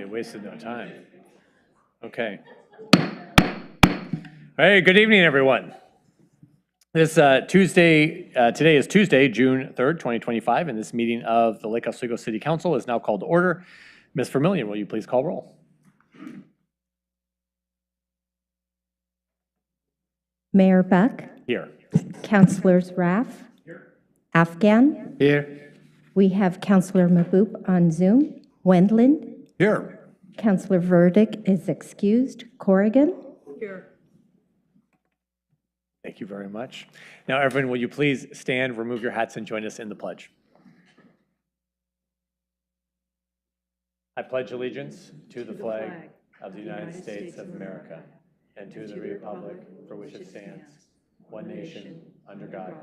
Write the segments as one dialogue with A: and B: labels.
A: wasted no time. Okay. Hey, good evening, everyone. This today is Tuesday, June 3rd, 2025, and this meeting of the Lake Oswego City Council is now called to order. Ms. Vermillion, will you please call roll?
B: Mayor Buck.
A: Here.
B: Councilors Raff.
A: Here.
B: Afghan.
A: Here.
B: We have Councilor Maboop on Zoom. Wendland.
A: Here.
B: Councilor Verdick is excused. Corrigan.
C: Here.
A: Thank you very much. Now, everyone, will you please stand, remove your hats, and join us in the pledge? I pledge allegiance to the flag of the United States of America and to the republic for which it stands, one nation, under God,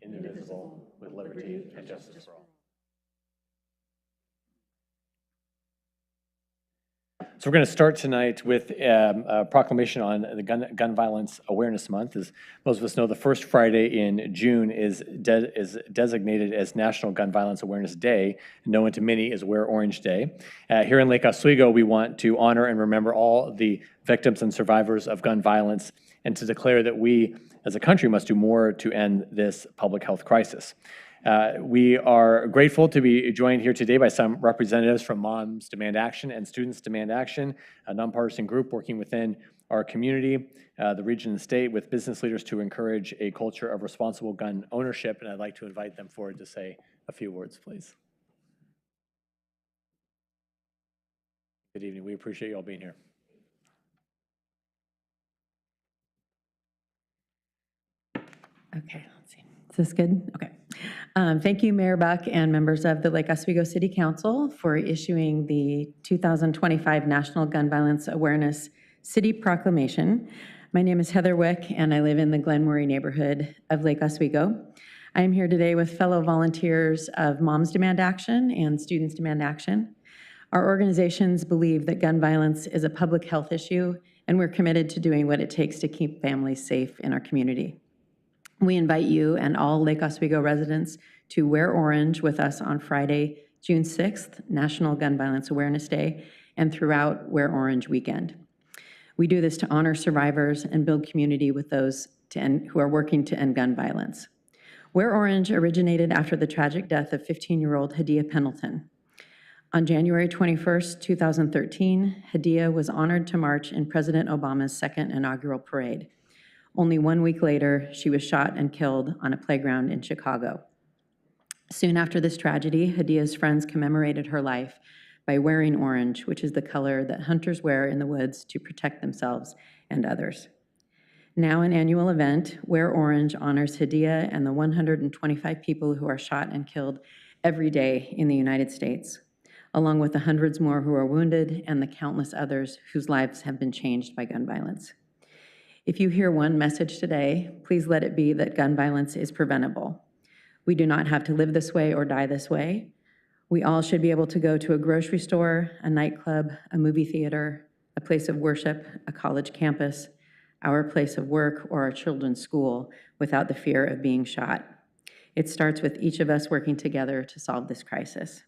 A: indivisible, with liberty and justice for all. So we're going to start tonight with a proclamation on the Gun Violence Awareness Month. As most of us know, the first Friday in June is designated as National Gun Violence Awareness Day, known to many as Wear Orange Day. Here in Lake Oswego, we want to honor and remember all the victims and survivors of gun violence and to declare that we as a country must do more to end this public health crisis. We are grateful to be joined here today by some representatives from Moms Demand Action and Students Demand Action, a nonpartisan group working within our community, the region and state, with business leaders to encourage a culture of responsible gun ownership. And I'd like to invite them forward to say a few words, please. Good evening. We appreciate you all being here.
C: Okay, let's see. Is this good? Okay. Thank you, Mayor Buck and members of the Lake Oswego City Council for issuing the 2025 National Gun Violence Awareness City Proclamation. My name is Heather Wick, and I live in the Glen Murray neighborhood of Lake Oswego. I am here today with fellow volunteers of Moms Demand Action and Students Demand Action. Our organizations believe that gun violence is a public health issue, and we're committed to doing what it takes to keep families safe in our community. We invite you and all Lake Oswego residents to wear orange with us on Friday, June 6th, National Gun Violence Awareness Day, and throughout Wear Orange weekend. We do this to honor survivors and build community with those who are working to end gun violence. Wear Orange originated after the tragic death of 15-year-old Hadia Pendleton. On January 21st, 2013, Hadia was honored to march in President Obama's second inaugural parade. Only 1 week later, she was shot and killed on a playground in Chicago. Soon after this tragedy, Hadia's friends commemorated her life by wearing orange, which is the color that hunters wear in the woods to protect themselves and others. Now an annual event, Wear Orange honors Hadia and the 125 people who are shot and killed every day in the United States, along with the hundreds more who are wounded and the countless others whose lives have been changed by gun violence. If you hear one message today, please let it be that gun violence is preventable. We do not have to live this way or die this way. We all should be able to go to a grocery store, a nightclub, a movie theater, a place of worship, a college campus, our place of work, or our children's school without the fear of being shot. It starts with each of us working together to solve this crisis.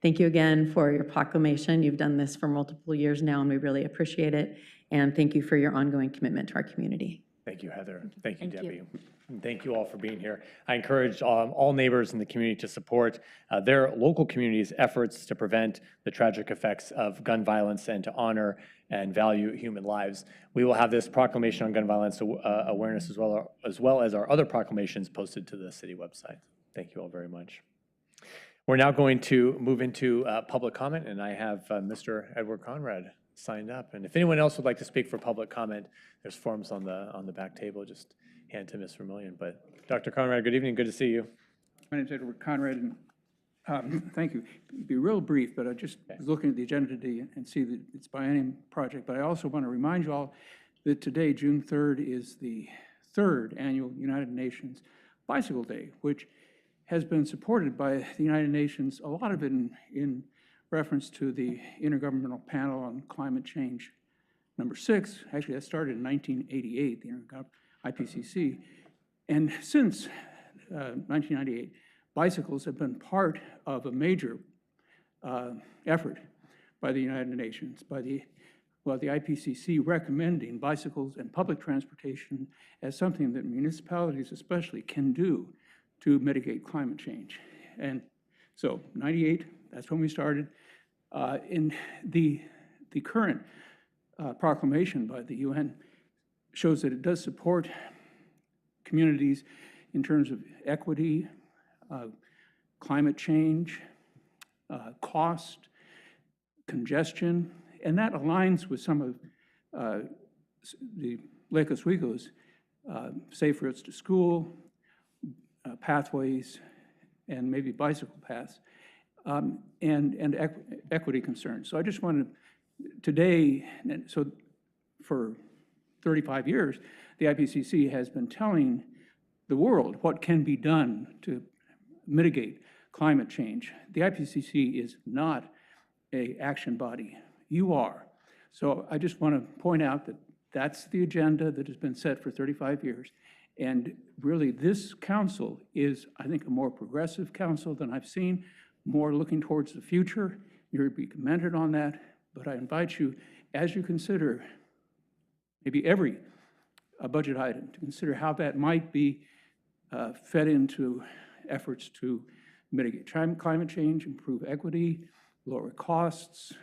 C: Thank you again for your proclamation. You've done this for multiple years now, and we really appreciate it. And thank you for your ongoing commitment to our community.
A: Thank you, Heather. Thank you, Debbie. And thank you all for being here. I encourage all neighbors in the community to support their local community's efforts to prevent the tragic effects of gun violence and to honor and value human lives. We will have this proclamation on gun violence awareness as well as our other proclamations posted to the city website. Thank you all very much. We're now going to move into public comment, and I have Mr. Edward Conrad signed up. And if anyone else would like to speak for public comment, there's forms on the back table. Just hand to Ms. Vermillion. But Dr. Conrad, good evening. Good to see you.
D: My name is Edward Conrad, and thank you. It'll be real brief, but I just was looking at the agenda today and see that it's Biennium project. But I also want to remind you all that today, June 3rd, is the 3rd annual United Nations Bicycle Day, which has been supported by the United Nations, a lot of it in reference to the Intergovernmental Panel on Climate Change number 6. Actually, that started in 1988, the IPCC. And since 1998, bicycles have been part of a major effort by the United Nations, by the IPCC recommending bicycles and public transportation as something that municipalities especially can do to mitigate climate change. And so 98, that's when we started. In the current proclamation by the UN shows that it does support communities in terms of equity, climate change, cost, congestion, and that aligns with some of the Lake Oswego's safe routes to school, pathways, and maybe bicycle paths, and equity concerns. So I just wanted today, so for 35 years, the IPCC has been telling the world what can be done to mitigate climate change. The IPCC is not an action body. You are. So I just want to point out that that's the agenda that has been set for 35 years. And really, this council is, I think, a more progressive council than I've seen, more looking towards the future. You're to be commended on that. But I invite you, as you consider maybe every budget item, to consider how that might be fed into efforts to mitigate climate change, improve equity, lower costs,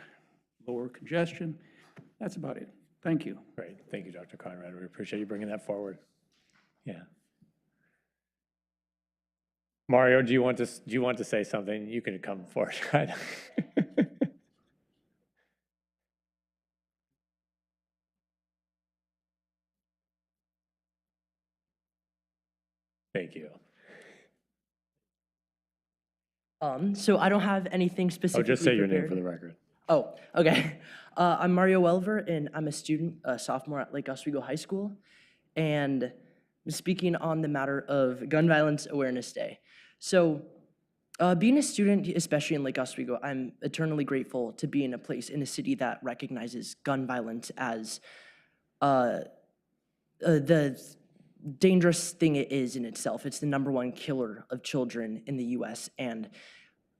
D: lower congestion. That's about it. Thank you.
A: Great. Thank you, Dr. Conrad. We appreciate you bringing that forward. Yeah. Mario, do you want to say something? You can come forward. Thank you.
E: So I don't have anything specific.
A: Oh, just say your name for the record.
E: Oh, okay. I'm Mario Welver, and I'm a student, a sophomore at Lake Oswego High School, and I'm speaking on the matter of Gun Violence Awareness Day. So being a student, especially in Lake Oswego, I'm eternally grateful to be in a place, in a city that recognizes gun violence as the dangerous thing it is in itself. It's the #1 killer of children in the US, and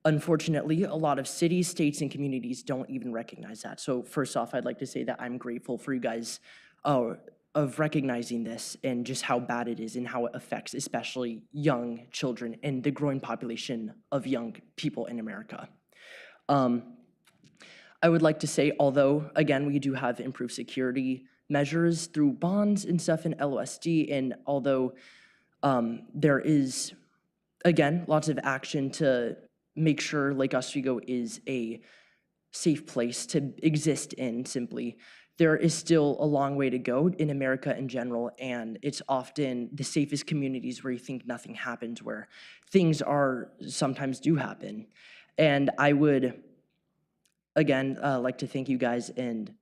E: unfortunately, a lot of cities, states, and communities don't even recognize that. So first off, I'd like to say that I'm grateful for you guys of recognizing this and just how bad it is and how it affects especially young children and the growing population of young people in America. I would like to say, although, again, we do have improved security measures through bonds and stuff in LOSD, and although there is, again, lots of action to make sure Lake Oswego is a safe place to exist in, simply, there is still a long way to go in America in general, and it's often the safest communities where you think nothing happens, where things sometimes do happen. And I would, again, like to thank you guys, and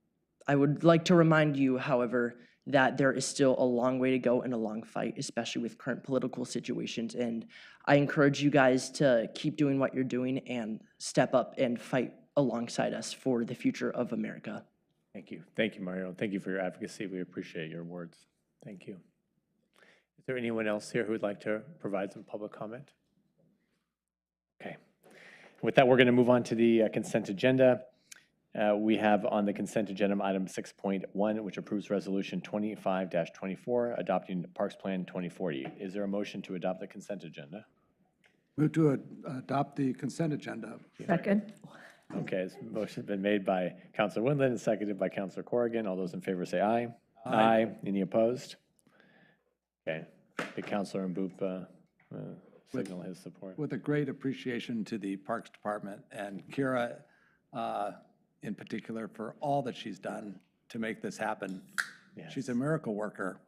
E: I would like to remind you, however, that there is still a long way to go and a long fight, especially with current political situations. And I encourage you guys to keep doing what you're doing and step up and fight alongside us for the future of America.
A: Thank you. Thank you, Mario. Thank you for your advocacy. We appreciate your words. Thank you. Is there anyone else here who would like to provide some public comment? Okay. With that, we're going to move on to the consent agenda. We have on the consent agenda item 6.1, which approves resolution 25-24, adopting Parks Plan 2040. Is there a motion to adopt the consent agenda?
F: Move to adopt the consent agenda.
B: Second.
A: Okay, this motion's been made by Councilor Windland and seconded by Councilor Corrigan. All those in favor say aye. Aye. Any opposed? Okay. Did Councilor Mboop signal his support?
F: With a great appreciation to the Parks Department and Kira in particular for all that she's done to make this happen.
A: Yes.
F: She's a miracle worker.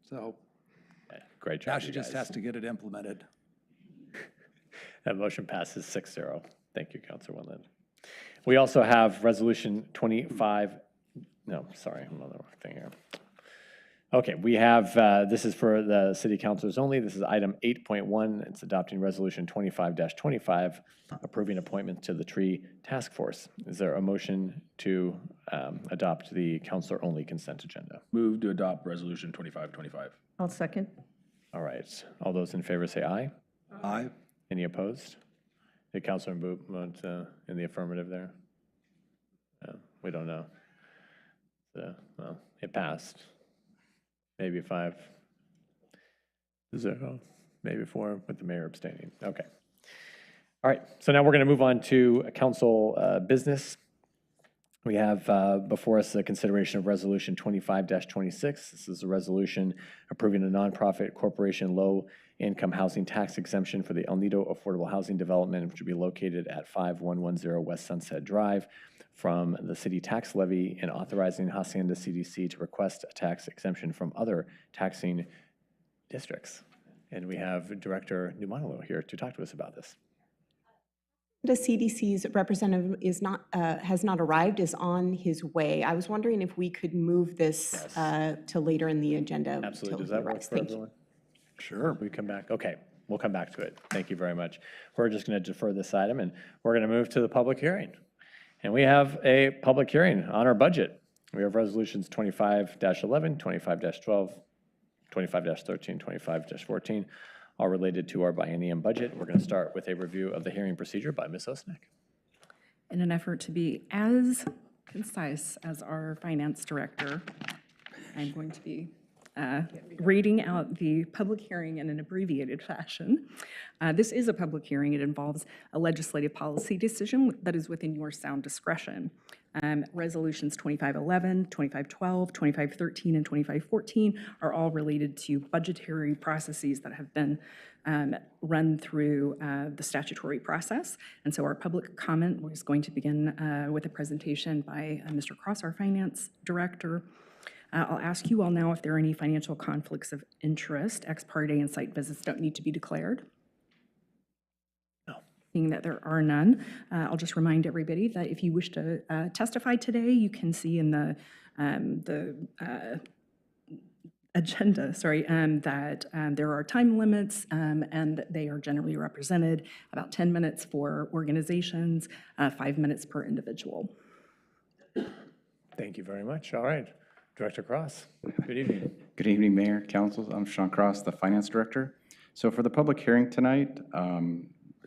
F: So
A: Great job,
F: now she
A: you
F: just
A: guys.
F: has to get it implemented.
A: That motion passes 6-0. Thank you, Councilor Windland. We also have resolution 25, no, sorry, I'm on the wrong thing here. Okay, we have, this is for the city councilors only. This is item 8.1. It's adopting resolution 25-25, approving appointments to the tree task force. Is there a motion to adopt the councilor only consent agenda?
G: Move to adopt resolution 2525.
B: I'll second.
A: All right, all those in favor say aye. We don't know. So, well, it passed. Maybe 5-0, maybe 4, with the mayor abstaining. Okay. All right, so now we're going to move on to council business. We have before us the consideration of Resolution 25-26. This is a resolution approving a nonprofit corporation low-income housing tax exemption for the El Nido Affordable Housing Development, which will be located at 5110 West Sunset Drive, from the city tax levy, and authorizing Hacienda CDC to request a tax exemption from other taxing districts. And we have Director Numanolo here to talk to us about this.
H: The CDC's representative is not, has not arrived, is on his way. I was wondering if we could move this to later in the agenda.
A: Absolutely.
H: till
A: Does
H: he
A: that work
H: arrives.
A: for
H: Thank you.
A: everyone? Sure. We come back. Okay, we'll come back to it. Thank you very much. We're just going to defer this item, and we're going to move to the public hearing. And we have a public hearing on our budget. We have resolutions 25-11, 25-12, 25-13, 25-14, all related to our biennium budget. We're going to start with a review of the hearing procedure by Ms. Osnick.
I: In an effort to be as concise as our finance director, I'm going to be reading out the public hearing in an abbreviated fashion. This is a public hearing. It involves a legislative policy decision that is within your sound discretion. Resolutions 2511, 2512, 2513, and 2514 are all related to budgetary processes that have been run through the statutory process. And so our public comment is going to begin with a presentation by Mr. Cross, our finance director. I'll ask you all now if there are any financial conflicts of interest. Ex parte and site visits don't need to be declared.
A: No.
I: Seeing that there are none, I'll just remind everybody that if you wish to testify today, you can see in the agenda, that there are time limits, and they are generally represented about 10 minutes for organizations, 5 minutes per individual.
A: Thank you very much. All right. Director Cross, good evening.
J: Good evening, Mayor, Council. I'm Sean Cross, the Finance Director. So for the public hearing tonight,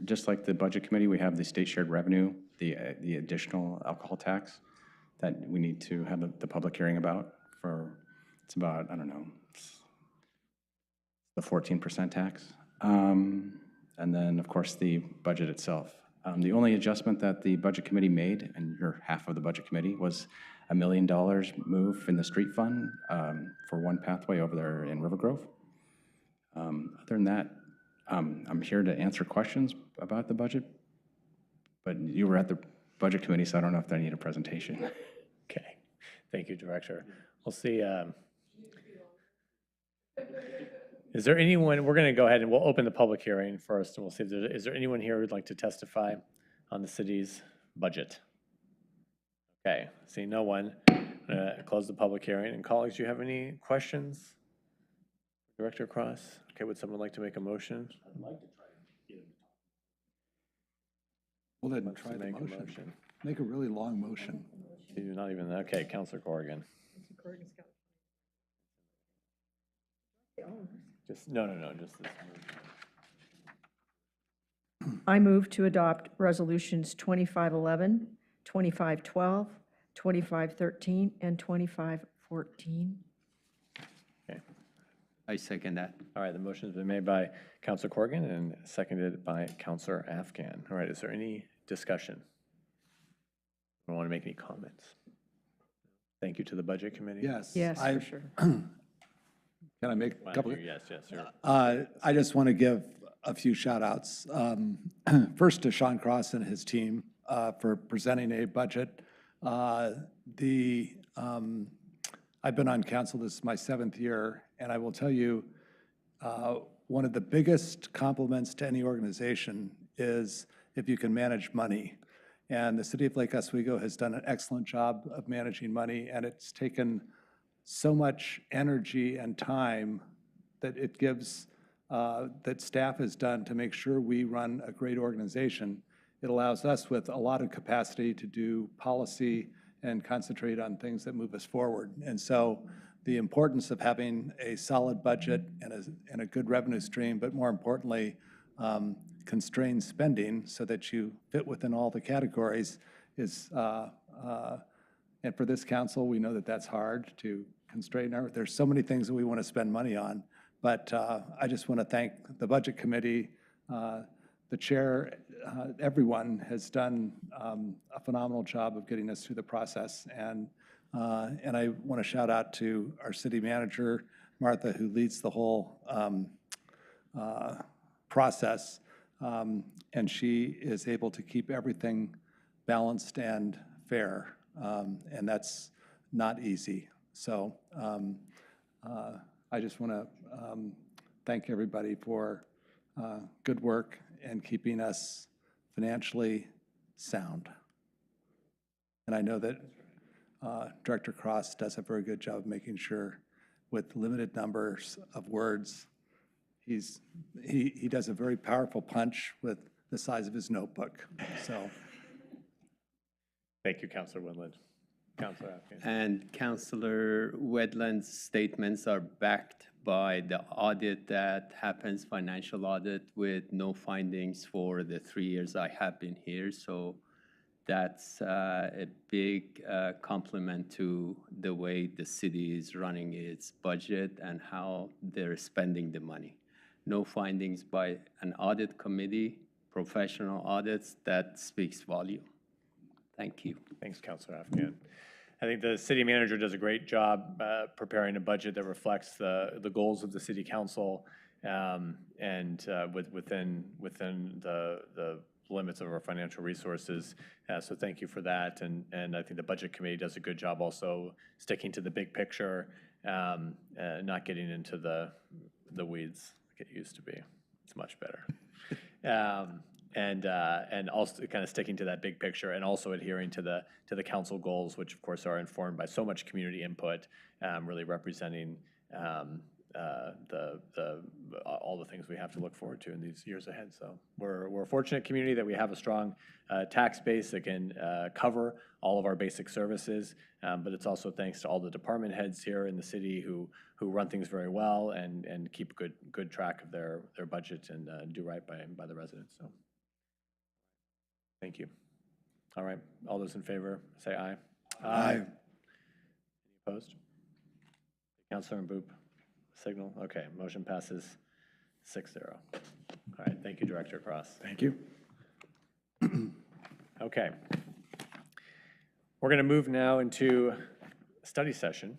J: just like the Budget Committee, we have the state shared revenue, the additional alcohol tax that we need to have the public hearing about for, it's about, I don't know, it's the 14% tax. And then, of course, the budget itself. The only adjustment that the Budget Committee made, and you're half of the Budget Committee, was $1 million move in the street fund for one pathway over there in River Grove. Other than that, I'm here to answer questions about the budget, but you were at the Budget Committee, so I don't know if I need a presentation.
A: Okay. Thank you, Director. We'll see. Is there anyone, we're going to go ahead and we'll open the public hearing first, and we'll see if is there anyone here who'd like to testify on the city's budget? Okay, seeing no one, I'm going to close the public hearing. And colleagues, do you have any questions? Director Cross? Okay, would someone like to make a motion? I'd like to try to get him.
F: We'll let him try the motion. Make a really long motion.
A: You're not even, okay, Councilor Corrigan. Just, no, just this.
K: I move to adopt resolutions 2511, 2512, 2513, and 2514.
A: Okay.
L: I second that.
A: All right, the motion has been made by Councilor Corrigan and seconded by Councilor Afghan. All right, is there any discussion? I don't want to make any comments. Thank you to the Budget Committee.
F: Yes.
K: Yes, for sure.
F: Can I make a couple?
A: Yes, sure.
F: I just want to give a few shout outs. First to Sean Cross and his team for presenting a budget. I've been on council, this is my 7th year, and I will tell you, one of the biggest compliments to any organization is if you can manage money. And the city of Lake Oswego has done an excellent job of managing money, and it's taken so much energy and time that it gives, that staff has done to make sure we run a great organization. It allows us with a lot of capacity to do policy and concentrate on things that move us forward. And so the importance of having a solid budget and a good revenue stream, but more importantly, constrained spending so that you fit within all the categories is And for this council, we know that that's hard to constrain there's so many things that we want to spend money on. But I just want to thank the Budget Committee, the chair, everyone has done a phenomenal job of getting us through the process. And I want to shout out to our city manager, Martha, who leads the whole process. And she is able to keep everything balanced and fair. And that's not easy. So I just want to thank everybody for good work and keeping us financially sound. And I know that Director Cross does a very good job of making sure with limited numbers of words, he does a very powerful punch with the size of his notebook. So.
A: Thank you, Councilor Wendland. Councilor Afghan.
L: And Councilor Wetland's statements are backed by the audit that happens, financial audit, with no findings for the 3 years I have been here. So that's a big compliment to the way the city is running its budget and how they're spending the money. No findings by an audit committee, professional audits, that speaks volume. Thank you. Thanks,
A: Councilor Afghan. I think the city manager does a great job preparing a budget that reflects the goals of the city council and within the limits of our financial resources. So thank you for that. And I think the budget committee does a good job also sticking to the big picture, not getting into the weeds like it used to be. It's much better. And also kind of sticking to that big picture and also adhering to the council goals, which of course are informed by so much community input, really representing all the things we have to look forward to in these years ahead. So we're a fortunate community that we have a strong tax base that can cover all of our basic services, but it's also thanks to all the department heads here in the city who run things very well and keep good track of their budget and do right by the residents. So. Thank you. All right, all those in favor, say aye.
F: Aye.
A: Any opposed? Councilor Mboop, signal. Okay, motion passes 6-0. All right, thank you, Director Cross.
F: Thank you.
A: Okay. We're going to move now into a study session.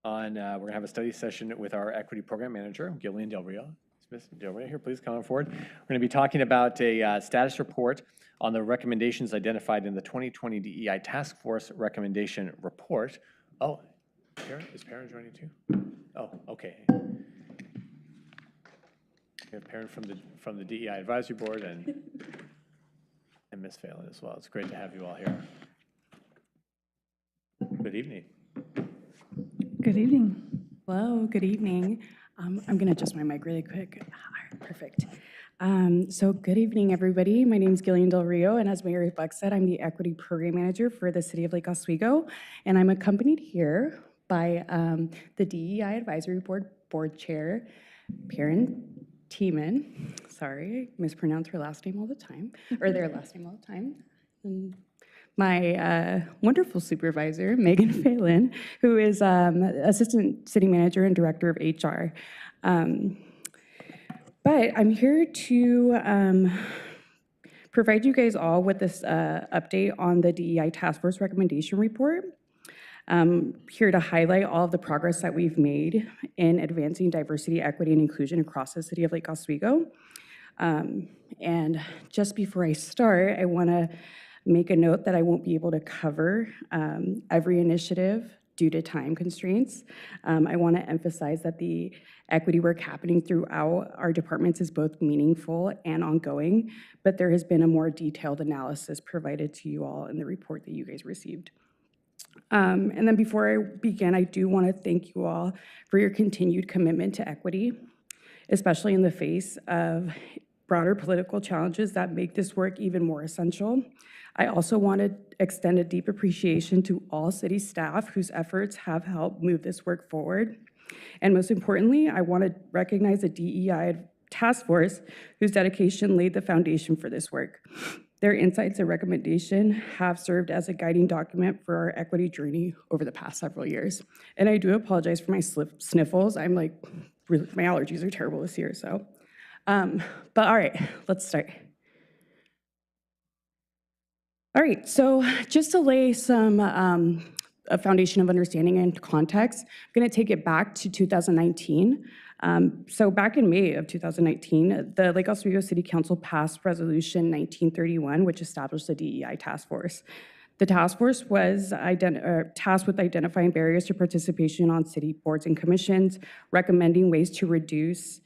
A: We're going to have a study session with our equity program manager, Gillian Del Rio. Ms. Del Rio here, please come on forward. We're going to be talking about a status report on the recommendations identified in the 2020 DEI Task Force Recommendation Report. Oh, is Perrin joining too? Oh, okay. We have Perrin from the DEI Advisory Board and Ms. Phelan as well. It's great to have you all here. Good evening.
M: Good evening. Hello, good evening. I'm going to adjust my mic really quick. All right, perfect. So good evening, everybody. My name is Gillian Del Rio, and as Mayor Buck said, I'm the Equity Program Manager for the City of Lake Oswego, and I'm accompanied here by the DEI Advisory Board Chair, Perrin Tiemann. Sorry, I mispronounce her last name all the time, or their last name all the time. And my wonderful supervisor, Megan Phelan, who is Assistant City Manager and Director of HR. But I'm here to provide you guys all with this update on the DEI Task Force Recommendation Report. Here to highlight all of the progress that we've made in advancing diversity, equity, and inclusion across the City of Lake Oswego. And just before I start, I want to make a note that I won't be able to cover every initiative due to time constraints. I want to emphasize that the equity work happening throughout our departments is both meaningful and ongoing, but there has been a more detailed analysis provided to you all in the report that you guys received. And then before I begin, I do want to thank you all for your continued commitment to equity, especially in the face of broader political challenges that make this work even more essential. I also want to extend a deep appreciation to all city staff whose efforts have helped move this work forward. And most importantly, I want to recognize the DEI task force whose dedication laid the foundation for this work. Their insights and recommendation have served as a guiding document for our equity journey over the past several years. And I do apologize for my sniffles. I'm like, my allergies are terrible this year, so. But all right, let's start. All right, so just to lay some a foundation of understanding and context, I'm going to take it back to 2019. So back in May of 2019, the Lake Oswego City Council passed Resolution 1931, which established the DEI Task Force. The task force was tasked with identifying barriers to participation on city boards and commissions, recommending ways to reduce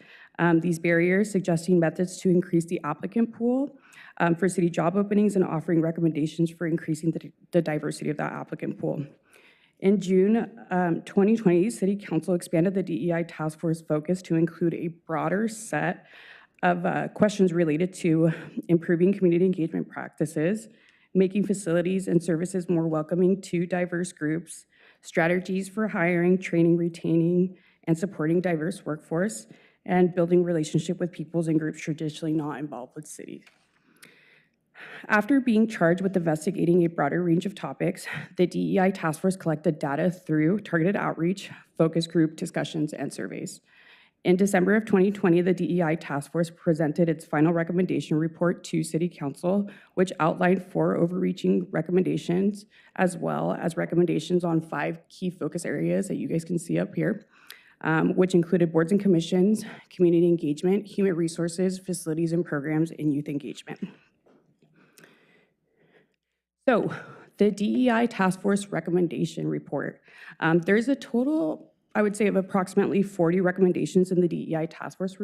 M: these barriers, suggesting methods to increase the applicant pool for city job openings, and offering recommendations for increasing the diversity of that applicant pool. In June 2020, City Council expanded the DEI Task Force focus to include a broader set of questions related to improving community engagement practices, making facilities and services more welcoming to diverse groups, strategies for hiring, training, retaining, and supporting diverse workforce, and building relationship with peoples and groups traditionally not involved with cities. After being charged with investigating a broader range of topics, the DEI Task Force collected data through targeted outreach, focus group discussions, and surveys. In December of 2020, the DEI Task Force presented its final recommendation report to City Council, which outlined 4 overreaching recommendations, as well as recommendations on 5 key focus areas that you guys can see up here, which included boards and commissions, community engagement, human resources, facilities and programs, and youth engagement. So, the DEI Task Force recommendation report. There's a total, I would say, of approximately 40 recommendations in the DEI Task Force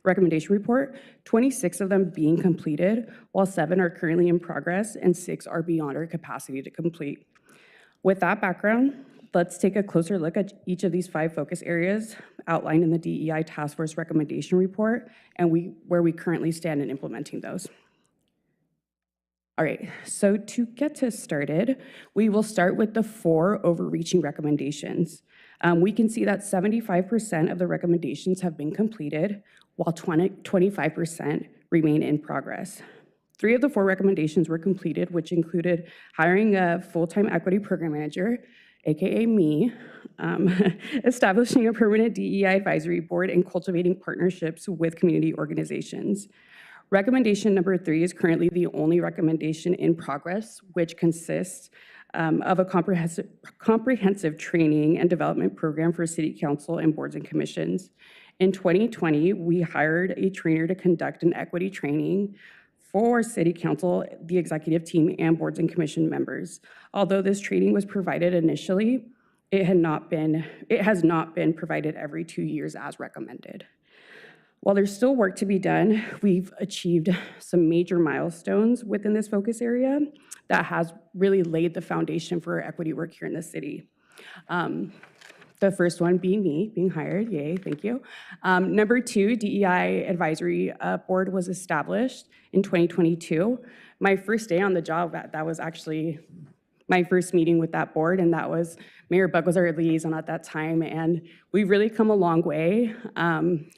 M: recommendation report, 26 of them being completed, while 7 are currently in progress and 6 are beyond our capacity to complete. With that background, let's take a closer look at each of these 5 focus areas outlined in the DEI Task Force recommendation report and where we currently stand in implementing those. All right, so to get us started, we will start with the 4 overreaching recommendations. We can see that 75% of the recommendations have been completed, while 25% remain in progress. 3 of the 4 recommendations were completed, which included hiring a full-time equity program manager, AKA me, establishing a permanent DEI advisory board, and cultivating partnerships with community organizations. Recommendation number 3 is currently the only recommendation in progress, which consists of a comprehensive training and development program for City Council and boards and commissions. In 2020, we hired a trainer to conduct an equity training for City Council, the executive team, and boards and commission members. Although this training was provided initially, it has not been provided every 2 years as recommended. While there's still work to be done, we've achieved some major milestones within this focus area that has really laid the foundation for our equity work here in the city. The first one being me, being hired, yay, thank you. Number 2, DEI Advisory Board was established in 2022. My first day on the job, that was actually my first meeting with that board, and that was, Mayor Buck was our liaison at that time, and we've really come a long way.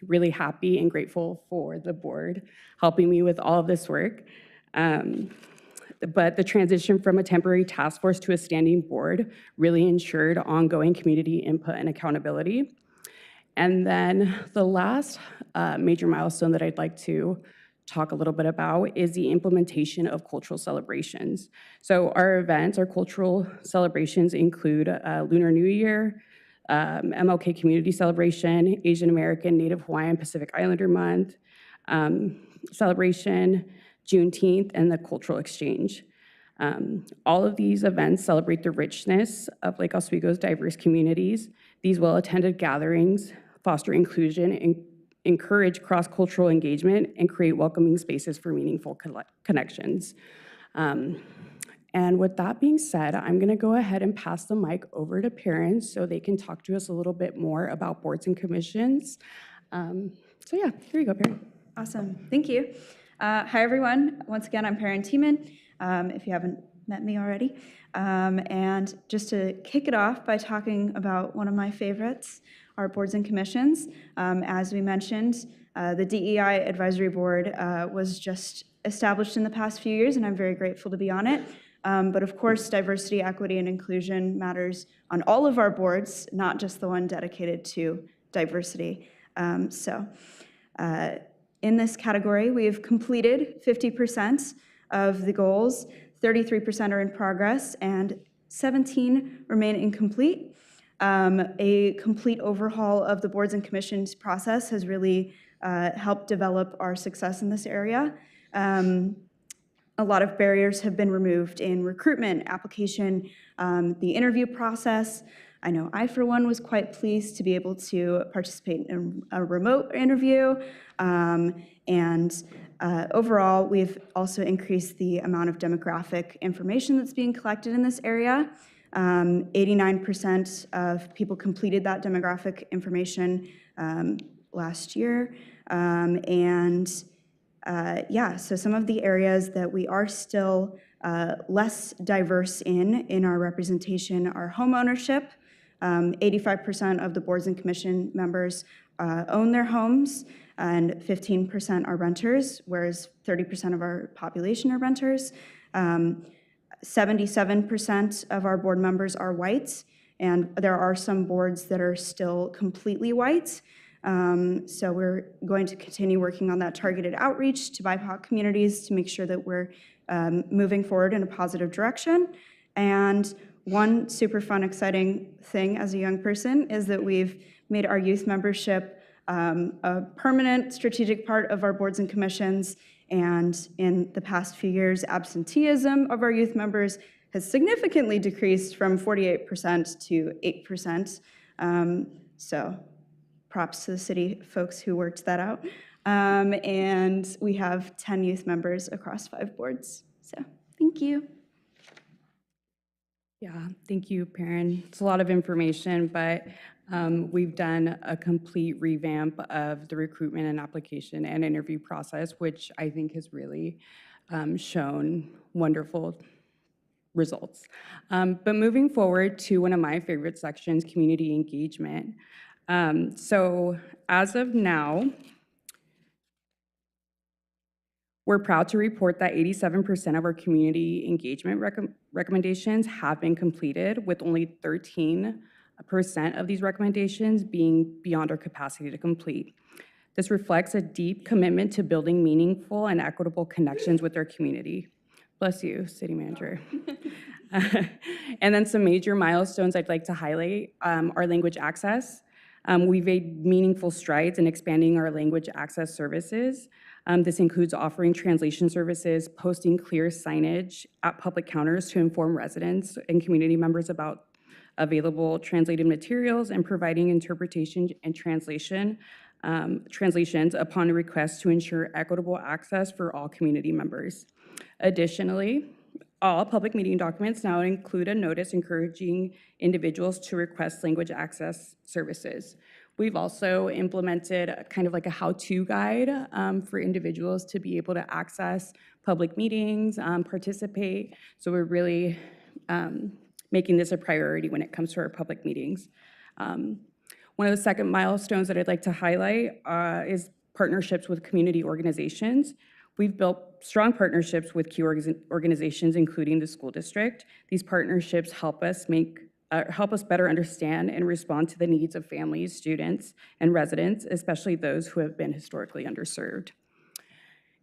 M: Really happy and grateful for the board helping me with all of this work. But the transition from a temporary task force to a standing board really ensured ongoing community input and accountability. And then the last major milestone that I'd like to talk a little bit about is the implementation of cultural celebrations. So our events, our cultural celebrations include Lunar New Year, MLK Community Celebration, Asian American, Native Hawaiian, Pacific Islander Month celebration, Juneteenth, and the Cultural Exchange. All of these events celebrate the richness of Lake Oswego's diverse communities. These well-attended gatherings foster inclusion and encourage cross-cultural engagement and create welcoming spaces for meaningful connections. And with that being said, I'm gonna go ahead and pass the mic over to parents so they can talk to us a little bit more about boards and commissions. So yeah, here you go, Perrin.
N: Awesome, thank you. Hi everyone, once again, I'm Perrin Tiemann, if you haven't met me already. And just to kick it off by talking about one of my favorites, our boards and commissions. As we mentioned, The DEI Advisory Board was just established in the past few years, and I'm very grateful to be on it. But of course, diversity, equity, and inclusion matters on all of our boards, not just the one dedicated to diversity. In this category, we have completed 50% of the goals, 33% are in progress, and 17 remain incomplete. A complete overhaul of the boards and commissions process has really helped develop our success in this area. A lot of barriers have been removed in recruitment, application, the interview process. I know I, for one, was quite pleased to be able to participate in a remote interview. Overall, we've also increased the amount of demographic information that's being collected in this area. 89% of people completed that demographic information last year. So some of the areas that we are still less diverse in our representation are home ownership. 85% of the boards and commission members own their homes, and 15% are renters, whereas 30% of our population are renters. 77% of our board members are white, and there are some boards that are still completely white. So we're going to continue working on that targeted outreach to BIPOC communities to make sure that we're moving forward in a positive direction. And one super fun, exciting thing as a young person is that we've made our youth membership a permanent strategic part of our boards and commissions. And in the past few years, absenteeism of our youth members has significantly decreased from 48% to 8%. So props to the city folks who worked that out. And we have 10 youth members across 5 boards. So thank you.
M: Yeah, thank you, Perrin. It's a lot of information, but we've done a complete revamp of the recruitment and application and interview process, which I think has really shown wonderful results. But moving forward to one of my favorite sections, community engagement. So as of now, we're proud to report that 87% of our community engagement recommendations have been completed, with only 13% of these recommendations being beyond our capacity to complete. This reflects a deep commitment to building meaningful and equitable connections with our community. Bless you, City Manager. And then some major milestones I'd like to highlight are language access. We've made meaningful strides in expanding our language access services. This includes offering translation services, posting clear signage at public counters to inform residents and community members about available translated materials, and providing interpretation and translations upon request to ensure equitable access for all community members. Additionally, all public meeting documents now include a notice encouraging individuals to request language access services. We've also implemented kind of like a how-to guide for individuals to be able to access public meetings, participate. So we're really making this a priority when it comes to our public meetings. One of the second milestones that I'd like to highlight is partnerships with community organizations. We've built strong partnerships with key organizations, including the school district. These partnerships help us better understand and respond to the needs of families, students, and residents, especially those who have been historically underserved.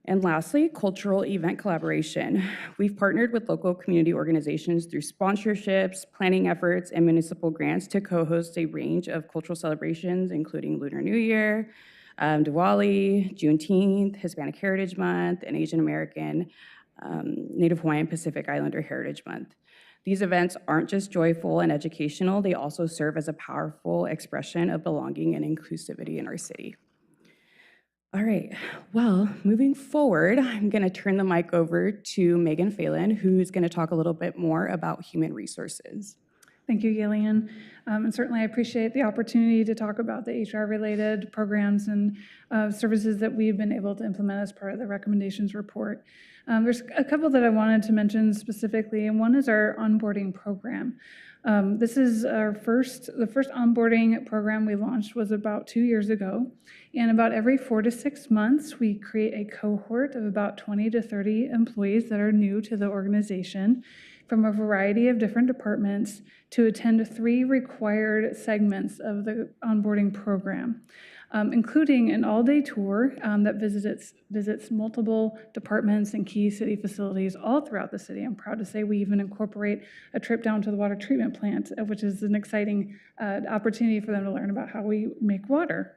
M: And lastly, cultural event collaboration. We've partnered with local community organizations through sponsorships, planning efforts, and municipal grants to co-host a range of cultural celebrations, including Lunar New Year, Diwali, Juneteenth, Hispanic Heritage Month, and Asian American, Native Hawaiian Pacific Islander Heritage Month. These events aren't just joyful and educational, they also serve as a powerful expression of belonging and inclusivity in our city. All right, well, moving forward, I'm gonna turn the mic over to Megan Phelan, who's gonna talk a little bit more about human resources.
O: Thank you, Gillian. And certainly I appreciate the opportunity to talk about the HR-related programs and services that we've been able to implement as part of the recommendations report. There's a couple that I wanted to mention specifically, and one is our onboarding program. This is the first onboarding program we launched was about 2 years ago. And about every 4 to 6 months, we create a cohort of about 20 to 30 employees that are new to the organization from a variety of different departments to attend 3 required segments of the onboarding program, including an all-day tour that visits multiple departments and key city facilities all throughout the city. I'm proud to say we even incorporate a trip down to the water treatment plant, which is an exciting opportunity for them to learn about how we make water.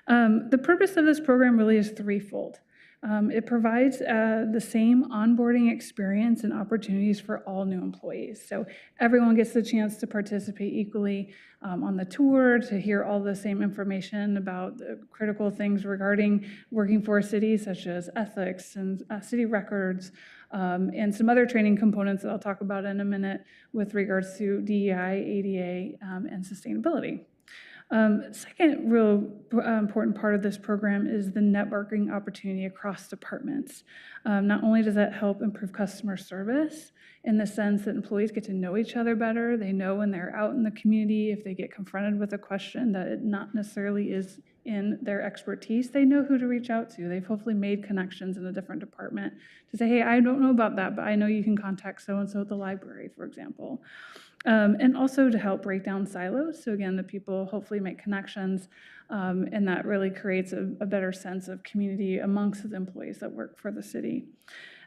O: The purpose of this program really is threefold. It provides the same onboarding experience and opportunities for all new employees. So everyone gets the chance to participate equally on the tour, to hear all the same information about the critical things regarding working for a city, such as ethics and city records, and some other training components that I'll talk about in a minute with regards to DEI, ADA, and sustainability. Second real important part of this program is the networking opportunity across departments. Not only does that help improve customer service in the sense that employees get to know each other better, they know when they're out in the community, if they get confronted with a question that it not necessarily is in their expertise, they know who to reach out to. They've hopefully made connections in a different department to say, hey, I don't know about that, but I know you can contact so-and-so at the library, for example. And also to help break down silos. So again, the people hopefully make connections, and that really creates a better sense of community amongst the employees that work for the city.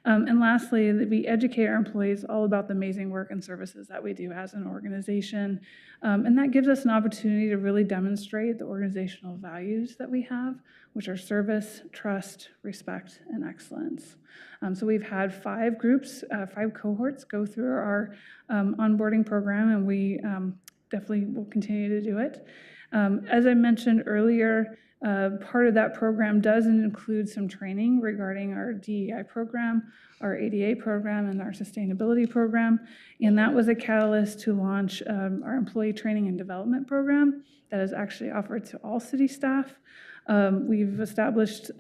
O: And lastly, we educate our employees all about the amazing work and services that we do as an organization. And that gives us an opportunity to really demonstrate the organizational values that we have, which are service, trust, respect, and excellence. So we've had 5 groups, 5 cohorts go through our onboarding program, and we definitely will continue to do it. As I mentioned earlier, part of that program does include some training regarding our DEI program, our ADA program, and our sustainability program. And that was a catalyst to launch our employee training and development program that is actually offered to all city staff. We've established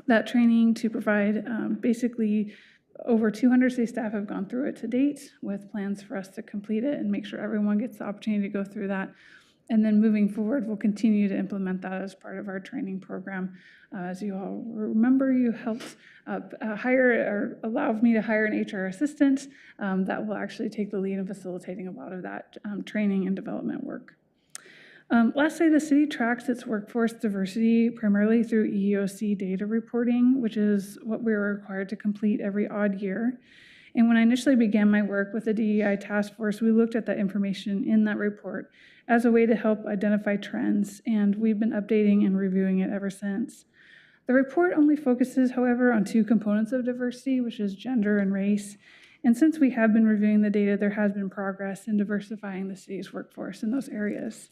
O: that training to provide basically over 200 city staff have gone through it to date, with plans for us to complete it and make sure everyone gets the opportunity to go through that. And then moving forward, we'll continue to implement that as part of our training program. As you all remember, you helped hire or allow me to hire an HR assistant that will actually take the lead in facilitating a lot of that training and development work. Lastly, the city tracks its workforce diversity primarily through EEOC data reporting, which is what we're required to complete every odd year. And when I initially began my work with the DEI task force, we looked at that information in that report as a way to help identify trends, and we've been updating and reviewing it ever since. The report only focuses, however, on 2 components of diversity, which is gender and race. And since we have been reviewing the data, there has been progress in diversifying the city's workforce in those areas.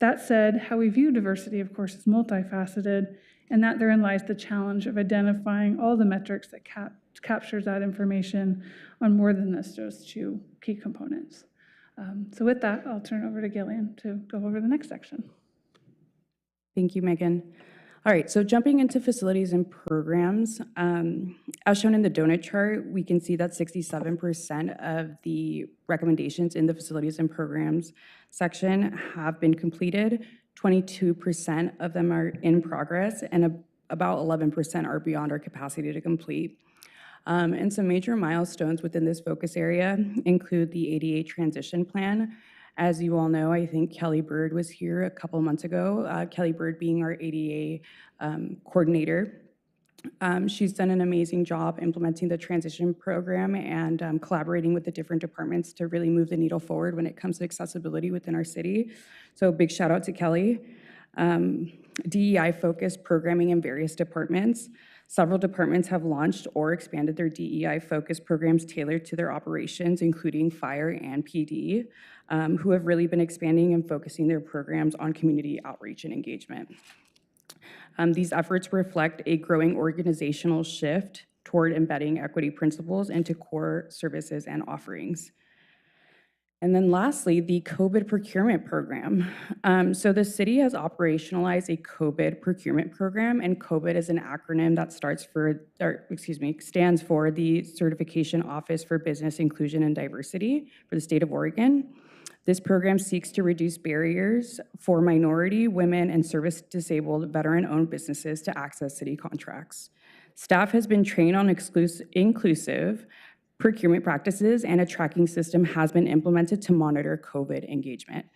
O: That said, how we view diversity, of course, is multifaceted, and that therein lies the challenge of identifying all the metrics that captures that information on more than those 2 key components. So with that, I'll turn it over to Gillian to go over the next section.
M: Thank you, Megan. All right, so jumping into facilities and programs, as shown in the donut chart, we can see that 67% of the recommendations in the facilities and programs section have been completed, 22% of them are in progress, and about 11% are beyond our capacity to complete. And some major milestones within this focus area include the ADA transition plan. As you all know, I think Kelly Bird was here a couple months ago, Kelly Bird being our ADA coordinator. She's done an amazing job implementing the transition program and collaborating with the different departments to really move the needle forward when it comes to accessibility within our city. So big shout out to Kelly. DEI-focused programming in various departments. Several departments have launched or expanded their DEI-focused programs tailored to their operations, including fire and PD, who have really been expanding and focusing their programs on community outreach and engagement. These efforts reflect a growing organizational shift toward embedding equity principles into core services and offerings. And then lastly, the COVID procurement program. So the city has operationalized a COVID procurement program, and COVID is an acronym that stands for the Certification Office for Business Inclusion and Diversity for the state of Oregon. This program seeks to reduce barriers for minority, women, and service-disabled veteran-owned businesses to access city contracts. Staff has been trained on inclusive procurement practices, and a tracking system has been implemented to monitor COVID engagement.